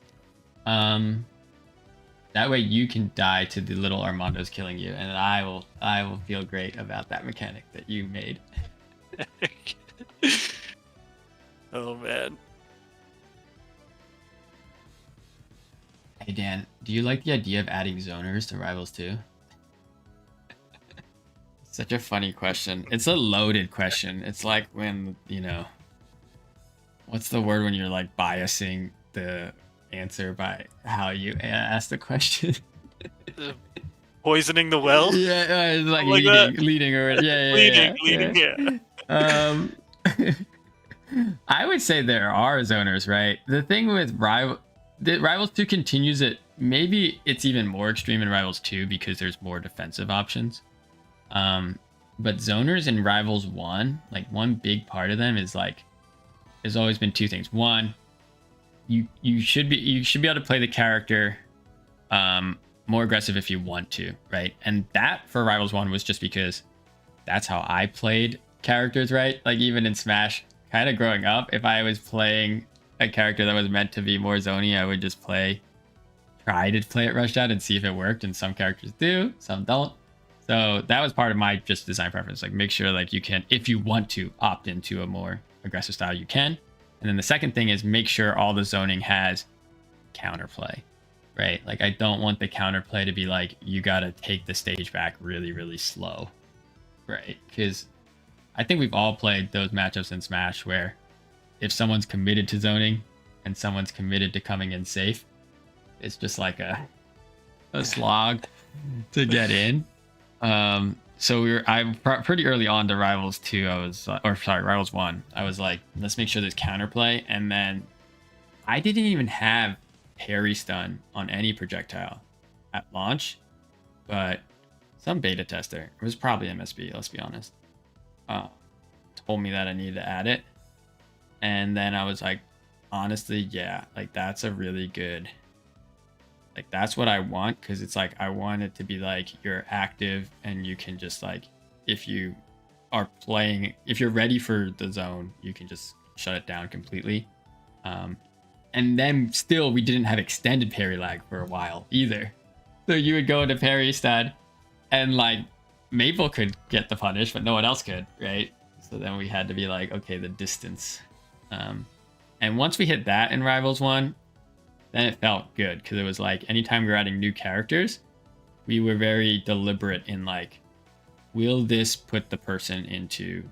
That way you can die to the little Armando's killing you, and I will feel great about that mechanic that you made. Oh man. Hey Dan, do you like the idea of adding zoners to Rivals 2? Such a funny question. It's a loaded question. It's like when, you know, what's the word when you're like biasing the answer by how you ask the question? Poisoning the well? Yeah, it's like leading or leading, yeah. I would say there are zoners, right? The thing with Rivals 2 continues it. Maybe it's even more extreme in Rivals 2 because there's more defensive options. But zoners in Rivals 1, like one big part of them is like, there's always been two things. One, you should be able to play the character more aggressive if you want to, right? And that for Rivals 1 was just because that's how I played characters, right? Like even in Smash, kind of growing up, if I was playing a character that was meant to be more zony, I would just try to play it rushed out and see if it worked. And some characters do, some don't. So that was part of my just design preference. Like make sure like you can, if you want to opt into a more aggressive style, you can. And then the second thing is make sure all the zoning has counterplay, right? Like I don't want the counterplay to be like, you got to take the stage back really, really slow, right? Because I think we've all played those matchups in Smash where if someone's committed to zoning and someone's committed to coming in safe, it's just like a slog to get in. So I'm pretty early on to Rivals 2. Rivals 1. I was like, let's make sure there's counterplay. And then I didn't even have parry stun on any projectile at launch, but some beta tester, it was probably MSB, let's be honest, told me that I needed to add it. And then I was like, honestly, yeah, like that's a really good Like that's what I want, because it's like I want it to be like you're active and you can just like, if you are playing, if you're ready for the zone, you can just shut it down completely. And then still we didn't have extended parry lag for a while either. So you would go into parry stud and like Maple could get the punish, but no one else could, right? So then we had to be like, okay, the distance. And once we hit that in Rivals 1, then it felt good, because it was like anytime we were adding new characters, we were very deliberate in like, will this put the person into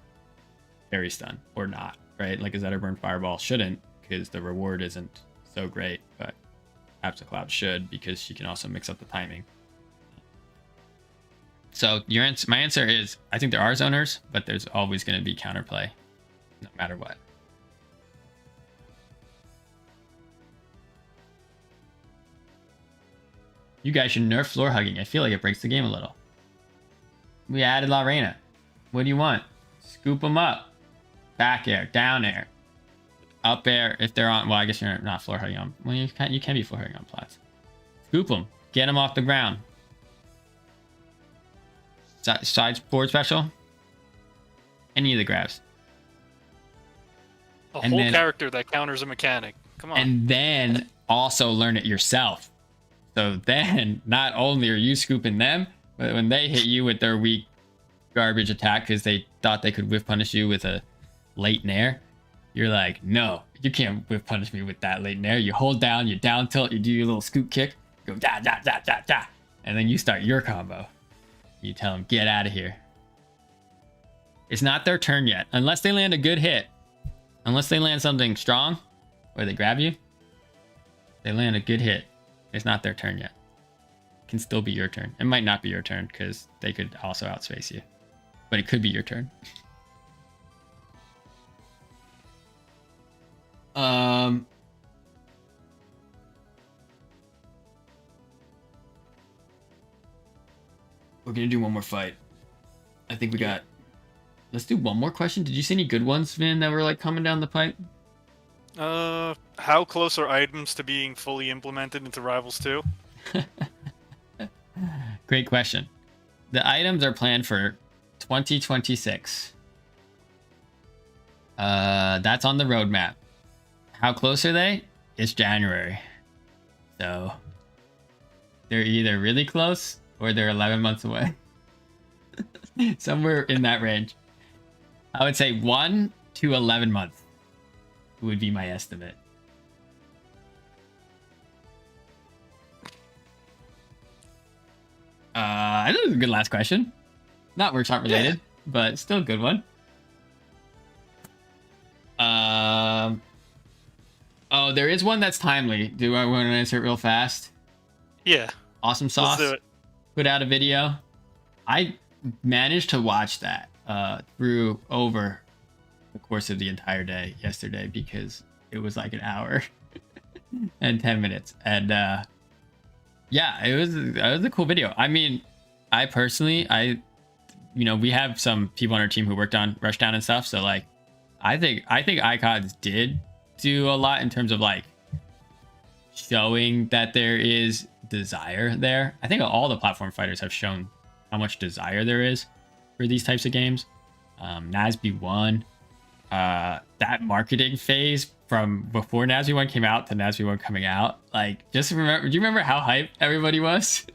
parry stun or not, right? Like a Zetterburn Fireball shouldn't, because the reward isn't so great, but Cloud should, because she can also mix up the timing. So my answer is, I think there are zoners, but there's always going to be counterplay, no matter what. You guys should nerf floor hugging. I feel like it breaks the game a little. We added La Reina. What do you want? Scoop them up. Back air, down air, up air if they're on. Well, I guess you're not floor hugging on. Well, you can be floor hugging on plats. Scoop them. Get them off the ground. Side forward special. Any of the grabs. A whole character that counters a mechanic. Come on. And then also learn it yourself. So then not only are you scooping them, but when they hit you with their weak garbage attack because they thought they could whiff punish you with a late nair, you're like, no, you can't whiff punish me with that late nair. You hold down, you down tilt, you do your little scoop kick, go da da da da da, and then you start your combo. You tell them, get out of here. It's not their turn yet, unless they land a good hit. Unless they land something strong, or they grab you, they land a good hit. It's not their turn yet. It can still be your turn. It might not be your turn because they could also outspace you, but it could be your turn. We're gonna do one more fight. I think we got. Let's do one more question. Did you see any good ones, Vin, that were like coming down the pipe? How close are items to being fully implemented into Rivals 2? Great question. The items are planned for 2026. That's on the roadmap. How close are they? It's January. So they're either really close or they're 11 months away. Somewhere in that range. I would say 1 to 11 months would be my estimate. I think it was a good last question. Not workshop related, but still a good one. Oh, there is one that's timely. Do I want to answer it real fast? Yeah. Awesome Sauce Let's do it. put out a video. I managed to watch that through over the course of the entire day yesterday because it was like an hour and 10 minutes. And yeah, it was a cool video. I mean, I personally, we have some people on our team who worked on Rushdown and stuff. So like, I think Icons did do a lot in terms of like showing that there is desire there. I think all the platform fighters have shown how much desire there is for these types of games. NASB 1, that marketing phase from before NASB 1 came out to NASB 1 coming out, like, just remember, do you remember how hyped everybody was?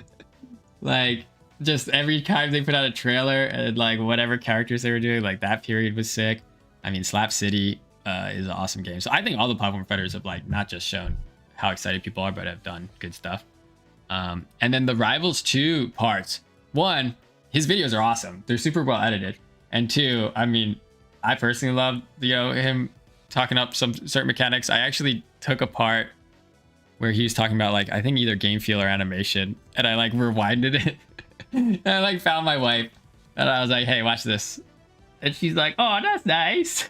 Like, just every time they put out a trailer and like whatever characters they were doing, like that period was sick. I mean, Slap City is an awesome game. So I think all the platform fighters have like not just shown how excited people are, but have done good stuff. And then the Rivals 2 parts. 1, his videos are awesome. They're super well edited. And 2, I mean, I personally love, him talking up some certain mechanics. I actually took a part where he was talking about like, I think either game feel or animation, and I like rewinded it. And I like found my wife and I was like, hey, watch this. And she's like, oh, that's nice.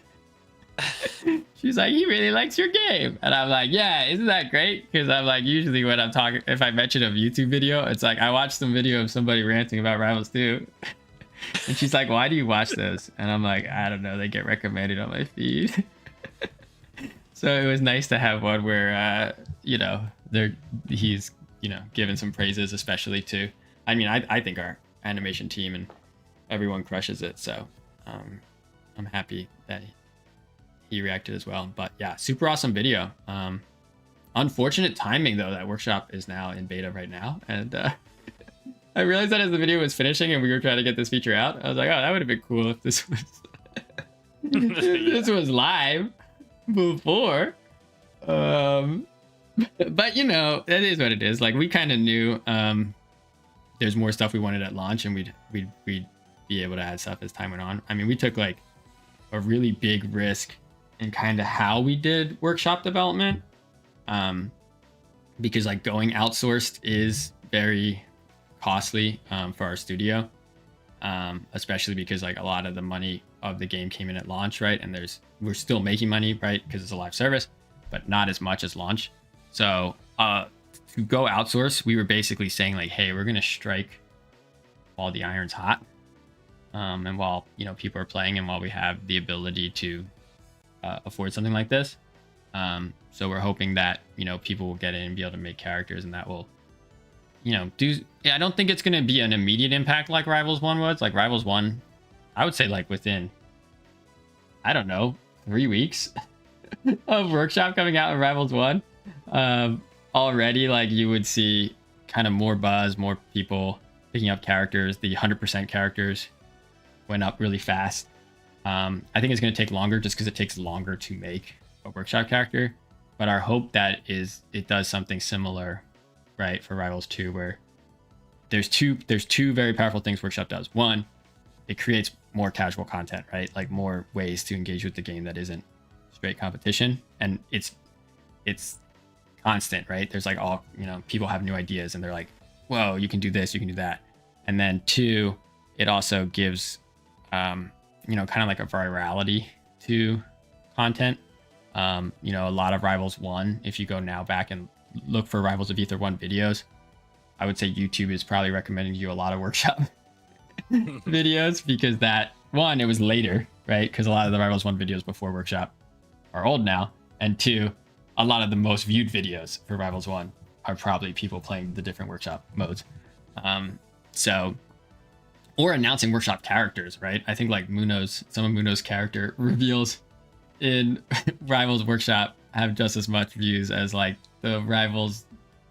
She's like, he really likes your game. And I'm like, yeah, isn't that great? Because I'm like, usually when I'm talking, if I mention a YouTube video, it's like, I watched some video of somebody ranting about Rivals 2. And she's like, why do you watch those? And I'm like, I don't know, they get recommended on my feed. So it was nice to have one where, he's given some praises, especially to, I mean, I think our animation team and everyone crushes it. So I'm happy that he reacted as well. But yeah, super awesome video. Unfortunate timing though, that workshop is now in beta right now. And I realized that as the video was finishing and we were trying to get this feature out, I was like, oh, that would have been cool if this was if this was live before. But it is what it is. Like, we kind of knew there's more stuff we wanted at launch, and we'd be able to add stuff as time went on. I mean, we took like a really big risk in kind of how we did workshop development, because like going outsourced is very costly for our studio, especially because like a lot of the money of the game came in at launch, right? And we're still making money, right, because it's a live service, but not as much as launch. So to go outsource, we were basically saying like, hey, we're gonna strike while the iron's hot, and while people are playing, and while we have the ability to afford something like this. So we're hoping that people will get in and be able to make characters, and that will I don't think it's gonna be an immediate impact like Rivals 1 was. Like Rivals 1, I would say like within, I don't know, 3 weeks of workshop coming out in Rivals 1, already like you would see kind of more buzz, more people picking up characters. The 100% characters went up really fast. I think it's going to take longer just because it takes longer to make a workshop character, but our hope that is it does something similar, right, for Rivals 2, where there's two very powerful things workshop does. One, it creates more casual content, right? Like more ways to engage with the game that isn't straight competition, and it's constant, right? There's like all people have new ideas and they're like, whoa, you can do this, you can do that. And then two, it also gives kind of like a virality to content. A lot of Rivals 1, if you go now back and look for Rivals of Ether 1 videos, I would say YouTube is probably recommending you a lot of workshop videos, because that one, it was later, right? Because a lot of the Rivals 1 videos before workshop are old now, and two, a lot of the most viewed videos for Rivals 1 are probably people playing the different workshop modes. Or announcing workshop characters, right? I think like some of Muno's character reveals in Rivals Workshop have just as much views as like the Rivals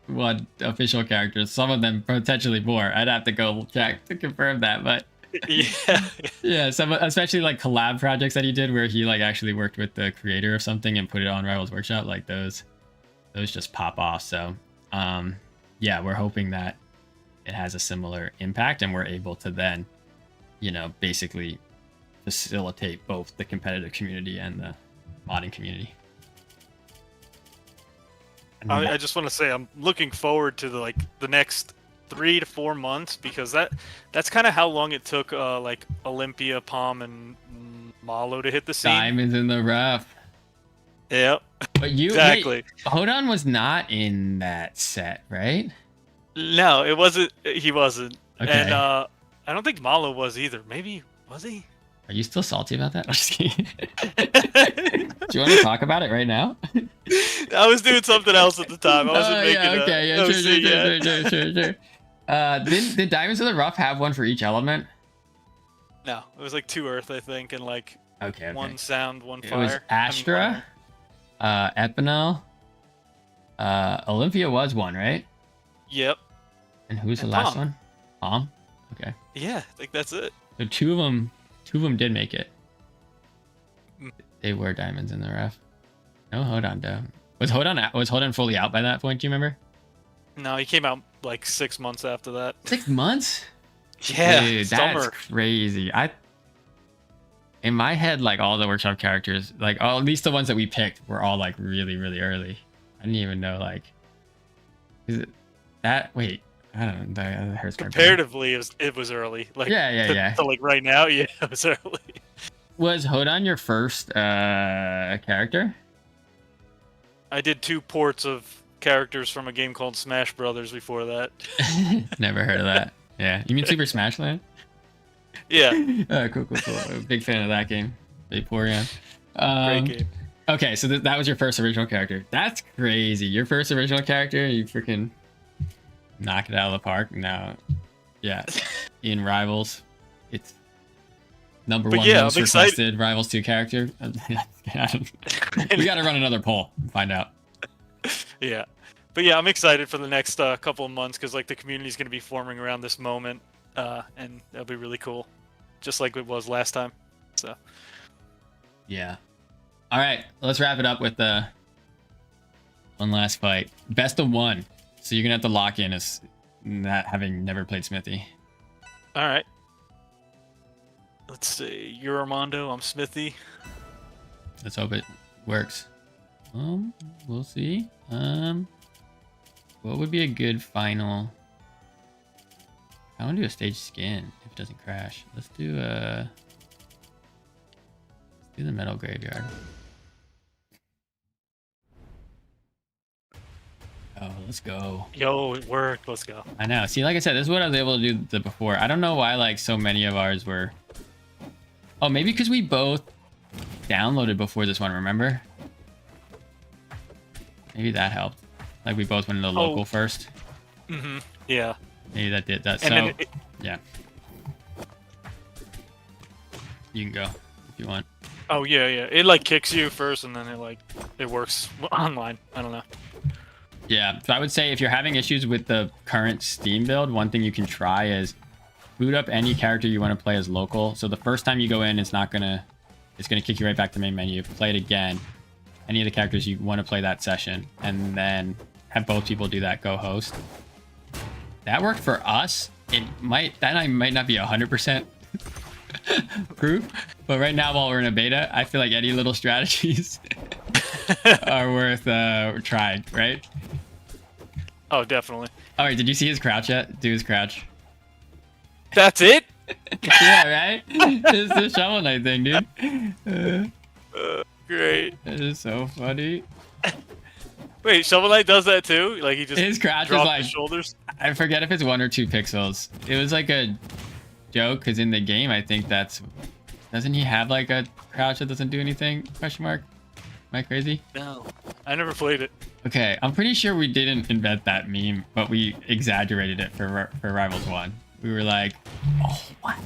1 official characters. Some of them potentially more. I'd have to go check to confirm that, but yeah, some, especially like collab projects that he did where he like actually worked with the creator of something and put it on Rivals Workshop, like those just pop off. So yeah, we're hoping that it has a similar impact and we're able to then basically facilitate both the competitive community and the modding community. I just want to say I'm looking forward to the next 3 to 4 months, because that's kind of how long it took like Olympia, Palm, and Malo to hit the scene. Diamonds in the rough. Yep. But exactly. Wait, Hodan was not in that set, right? No, it wasn't. He wasn't. Okay. And I don't think Malo was either. Maybe was he? Are you still salty about that? I'm just kidding. Do you want to talk about it right now? I was doing something else at the time. I wasn't making sure. Did Diamonds in the Rough have one for each element? No, it was like 2 Earth, I think, and like okay. 1 Sound, 1 Fire. It was Astra, Epinel, Olympia was 1, right? Yep. And who's the last one? Palm. Okay. Yeah, I think that's it. So two of them did make it. They were Diamonds in the Rough. No Hodan though. Was Hodan fully out by that point? Do you remember? No, he came out like 6 months after that. 6 months? Yeah, dude, that's crazy. In my head, like all the workshop characters, like at least the ones that we picked, were all like really, really early. I didn't even know like. Is it that? Wait, I don't know. That hurts my brain. Comparatively, it was early. Like yeah. So like right now, yeah, it was early. Was Hodan your first character? I did 2 ports of characters from a game called Smash Brothers before that. Never heard of that. Yeah, you mean Super Smash Land? Yeah. Cool. I'm a big fan of that game. Vaporeon. Great game. Okay, so that was your first original character. That's crazy. Your first original character, you freaking knock it out of the park. Now, yeah, in Rivals, it's number But one yeah, most I'm excited. requested Rivals 2 character. We got to run another poll and find out. Yeah, but yeah, I'm excited for the next couple of months because like the community's going to be forming around this moment, and that'll be really cool, just like it was last time. So Yeah. All right, let's wrap it up with one last fight. Best of one. So you're gonna have to lock in as not having never played Smithy. all right, let's see. You're Armando. I'm Smithy. Let's hope it works. We'll see. What would be a good final? I want to do a stage skin if it doesn't crash. Let's do the metal graveyard. Oh, let's go. Yo, it worked. Let's go. I know. See, like I said, this is what I was able to do before. I don't know why like so many of ours were. Oh, maybe because we both downloaded before this one, remember? Maybe that helped. Like we both went into local first. Mm-hmm. Yeah. Maybe that did that. And So then yeah. You can go if you want. Oh yeah, yeah. It like kicks you first, and then it works online. I don't know. Yeah, so I would say if you're having issues with the current Steam build, one thing you can try is boot up any character you want to play as local. So the first time you go in, it's gonna kick you right back to the main menu. Play it again. Any of the characters you want to play that session, and then have both people do that. Go host. That worked for us. Might not be 100% proof, but right now while we're in a beta, I feel like any little strategies are worth trying, right? Oh, definitely. All right, did you see his crouch yet? Do his crouch. That's it. Yeah, right? It's the Shovel Knight thing, dude. Great. It is so funny. Wait, Shovel Knight does that too? Like he just His crouch is drops like, his shoulders? I forget if it's 1 or 2 pixels. It was like a joke, because in the game, I think doesn't he have like a crouch that doesn't do anything? Question mark? Am I crazy? No. I never played it. Okay, I'm pretty sure we didn't invent that meme, but we exaggerated it for Rivals 1. We were like, oh, what? All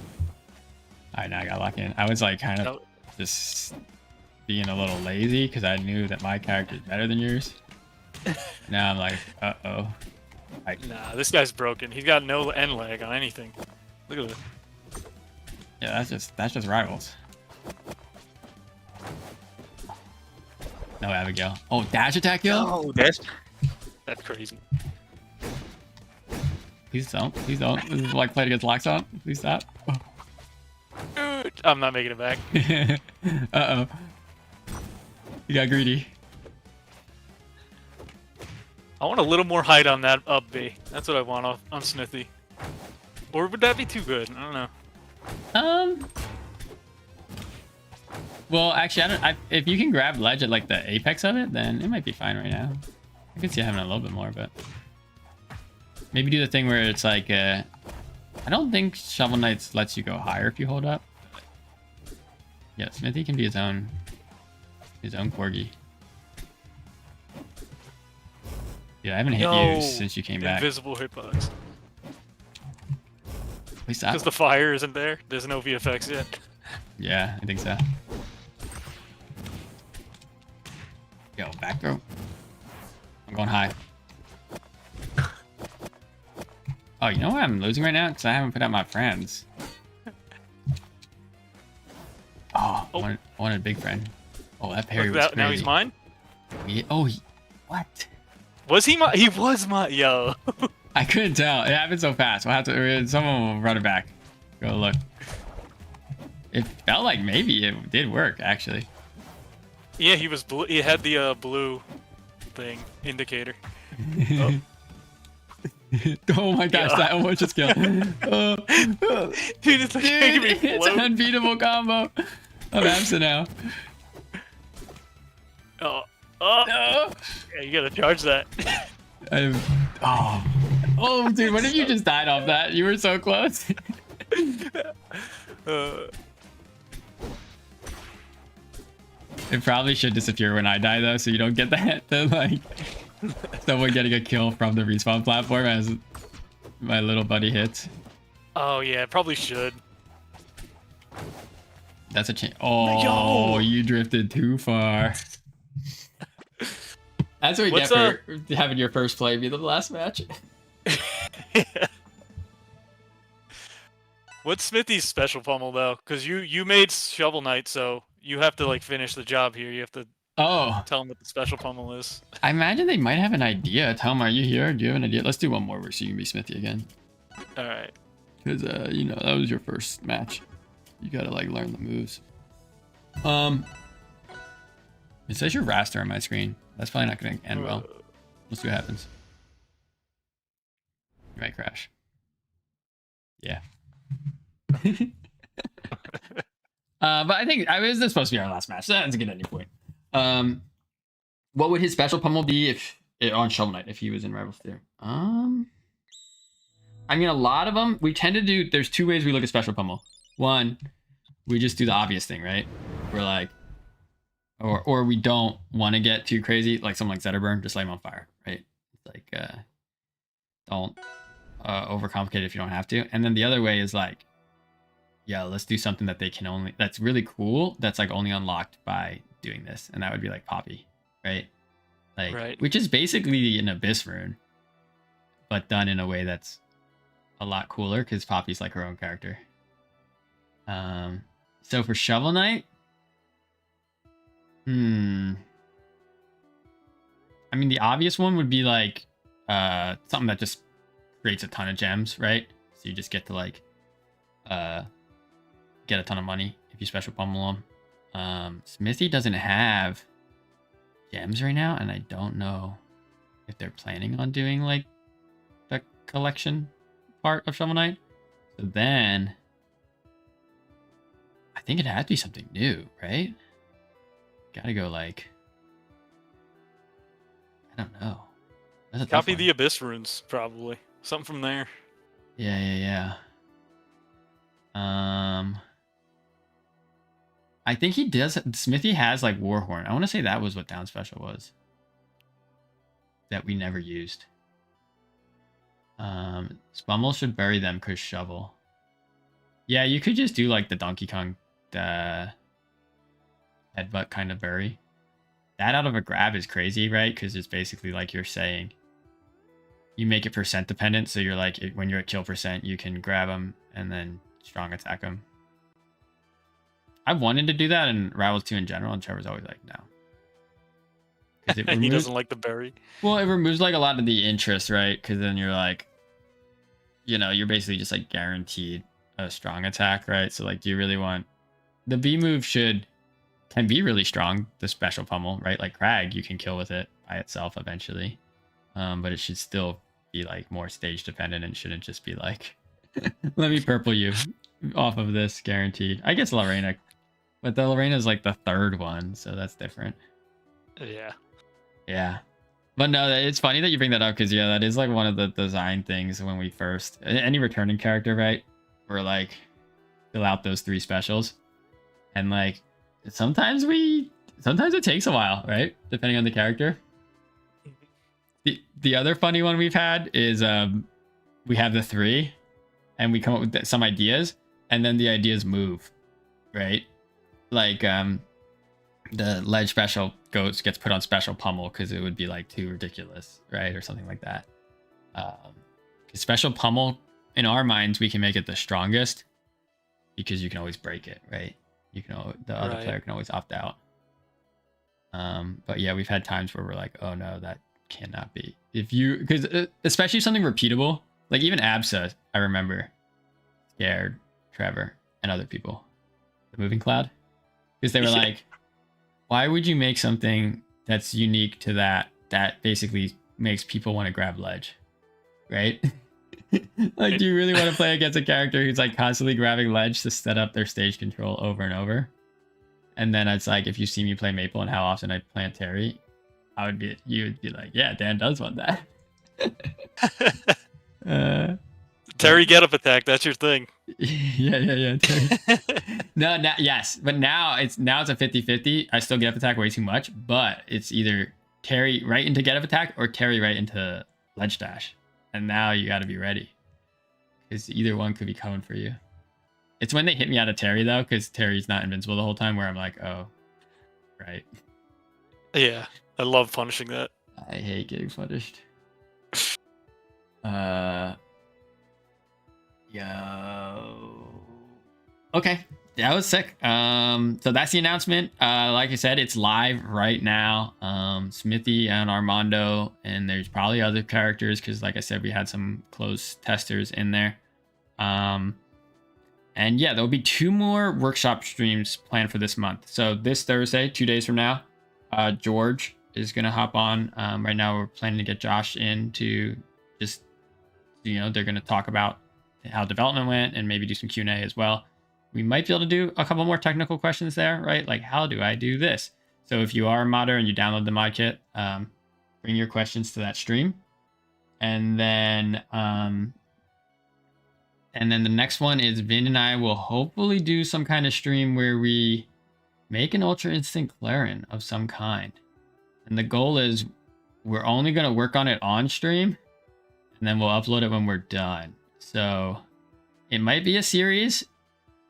right, now I got locked in. I was like kind of just being a little lazy because I knew that my character is better than yours. Now I'm like, uh-oh. Nah, this guy's broken. He's got no end lag on anything. Look at it. Yeah, that's just Rivals. No Abigail. Oh, dash attack kill? Oh, that's crazy. Please don't. Please don't. This is like played against Loxon. Please stop. Dude, I'm not making it back. Uh-oh. You got greedy. I want a little more height on that up B. That's what I want on Smithy. Or would that be too good? I don't know. Well, actually, if you can grab ledge at like the apex of it, then it might be fine right now. I can see having a little bit more, but maybe do the thing where it's like, I don't think Shovel Knight lets you go higher if you hold up. Yeah, Smithy can be his own corgi. Yeah, I haven't hit you since you came back. Invisible hitbox. Please stop. Because the fire isn't there. There's no VFX yet. Yeah, I think so. Yo, back throw. I'm going high. Oh, you know what I'm losing right now? Because I haven't put out my friends. Oh, I wanted a big friend. Oh, that parry was crazy. Now he's mine? Yeah, what? Was he mine? He was mine. Yo. I couldn't tell. It happened so fast. We'll have to. Someone will run it back. Go look. It felt like maybe it did work, actually. Yeah, he was blue. He had the blue thing indicator. Oh. Oh my gosh, that almost just killed. Dude, it's like making me It's an unbeatable combo. I'm absent now. Oh, No. yeah, you gotta charge that. Oh, dude, what if you just died off that? You were so close. It probably should disappear when I die though, so you don't get that. Like, Someone getting a kill from the respawn platform as my little buddy hits. Oh yeah, probably should. That's a change. Oh, you drifted too far. That's what you get for having your first play be the last match. What's Smithy's special pummel though? Because you made Shovel Knight, so you have to like finish the job here. You have to tell him what the special pummel is. I imagine they might have an idea. Tell them, are you here? Do you have an idea? Let's do one more so you can be Smithy again. All right. Because you know, that was your first match. You gotta like learn the moves. It says your raster on my screen. That's probably not gonna end well. Let's see what happens. You might crash. Yeah. But I think this is supposed to be our last match. So that's a good ending point. What would his special pummel be if on Shovel Knight if he was in Rivals 2? I mean, a lot of them we tend to do. There's two ways we look at special pummel. One, we just do the obvious thing, right? We're like, or we don't want to get too crazy, like something like Zetterburn, just light him on fire, right? Like, don't overcomplicate it if you don't have to. And then the other way is like, yeah, let's do something that they can only, that's really cool, that's like only unlocked by doing this, and that would be like Poppy, right? Like, which is basically an Abyss rune, but done in a way that's a lot cooler because Poppy's like her own character. So for Shovel Knight, I mean, the obvious one would be like something that just creates a ton of gems, right? So you just get to like get a ton of money if you special pummel them. Smithy doesn't have gems right now, and I don't know if they're planning on doing like the collection part of Shovel Knight. So then I think it had to be something new, right? Gotta go like, I don't know. Copy the Abyss runes, probably. Something from there. Yeah. I think he does. Smithy has like Warhorn. I want to say that was what Down Special was. That we never used. Spummel should bury them because Shovel. Yeah, you could just do like the Donkey Kong headbutt kind of bury. That out of a grab is crazy, right? Because it's basically like you're saying you make it percent dependent. So you're like, when you're at kill percent, you can grab them and then strong attack them. I wanted to do that in Rivals 2 in general, and Trevor's always like, no. He doesn't like the berry. Well, it removes like a lot of the interest, right? Because then you're like, you know, you're basically just like guaranteed a strong attack, right? So like, do you really want the B move can be really strong, the special pummel, right? Like Crag, you can kill with it by itself eventually. But it should still be like more stage dependent and shouldn't just be like, let me purple you off of this guaranteed. I guess Lorena, but the Lorena is like the third one, so that's different. Yeah. But no, it's funny that you bring that up because yeah, that is like one of the design things when we first, any returning character, right? We're like, fill out those 3 specials. And like, sometimes it takes a while, right? Depending on the character. The other funny one we've had is we have the 3 and we come up with some ideas and then the ideas move, right? Like the ledge special gets put on special pummel because it would be like too ridiculous, right? Or something like that. Special pummel, in our minds, we can make it the strongest because you can always break it, right? The other player can always opt out. But yeah, we've had times where we're like, oh no, that cannot be. Because especially something repeatable, like even Absa, I remember scared Trevor and other people, the moving cloud, because they were like, why would you make something that's unique to that basically makes people want to grab ledge, right? Like, do you really want to play against a character who's like constantly grabbing ledge to set up their stage control over and over? And then it's like, if you see me play Maple and how often I plant Terry, you would be like, yeah, Dan does want that. Terry get up attack, that's your thing. Yeah. Terry. Yes, but now it's a 50-50. I still get up attack way too much, but it's either Terry right into get up attack or Terry right into ledge dash. And now you got to be ready. Because either one could be coming for you. It's when they hit me out of Terry, though, because Terry's not invincible the whole time, where I'm like, oh, right. Yeah, I love punishing that. I hate getting punished. Yo. Okay, that was sick. So that's the announcement. Like I said, it's live right now. Smithy and Armando, and there's probably other characters because, like I said, we had some close testers in there. And yeah, there'll be 2 more workshop streams planned for this month. So this Thursday, 2 days from now, George is gonna hop on. Right now, we're planning to get Josh in to just, they're gonna talk about how development went and maybe do some Q&A as well. We might be able to do a couple more technical questions there, right? Like, how do I do this? So if you are a modder and you download the mod kit, bring your questions to that stream. And then the next one is Vin and I will hopefully do some kind of stream where we make an Ultra Instinct Clarin of some kind. And the goal is we're only going to work on it on stream, and then we'll upload it when we're done. So it might be a series.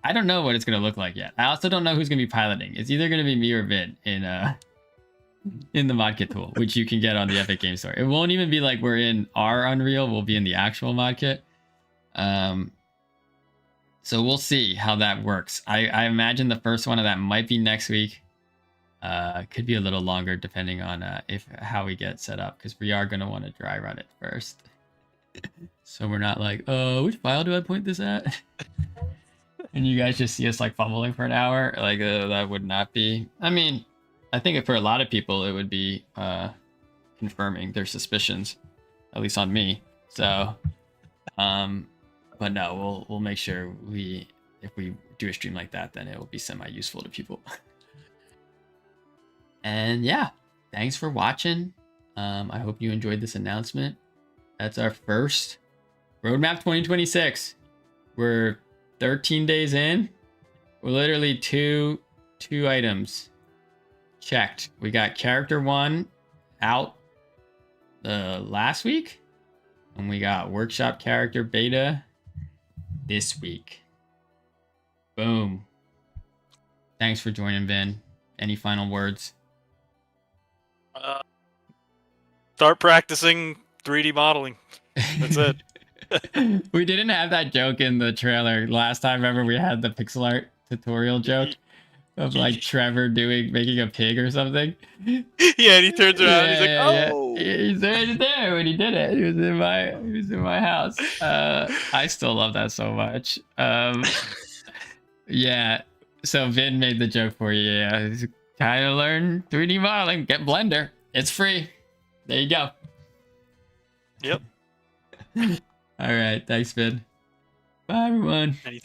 I don't know what it's going to look like yet. I also don't know who's going to be piloting. It's either going to be me or Vin in the mod kit tool, which you can get on the Epic Game Store. It won't even be like we're in our Unreal. We'll be in the actual mod kit. So we'll see how that works. I imagine the first one of that might be next week. Could be a little longer depending on how we get set up, because we are going to want to dry run it first. So we're not like, oh, which file do I point this at? And you guys just see us like fumbling for an hour. Like that would not be. I mean, I think for a lot of people it would be confirming their suspicions, at least on me. So, but no, we'll make sure if we do a stream like that, then it will be semi-useful to people. And yeah, thanks for watching. I hope you enjoyed this announcement. That's our first Roadmap 2026. We're 13 days in. We're literally two items checked. We got character 1 out last week, and we got workshop character beta this week. Boom. Thanks for joining, Vin. Any final words? Start practicing 3D modeling. That's it. We didn't have that joke in the trailer last time. Remember, we had the pixel art tutorial joke of like Trevor making a pig or something. Yeah, and he turns around. He's like, "Oh, he's right there when he did it. He was in my house." I still love that so much. Yeah. So Vin made the joke for you. Yeah, kind of learn 3D modeling. Get Blender. It's free. There you go. Yep. All right. Thanks, Vin. Bye, everyone.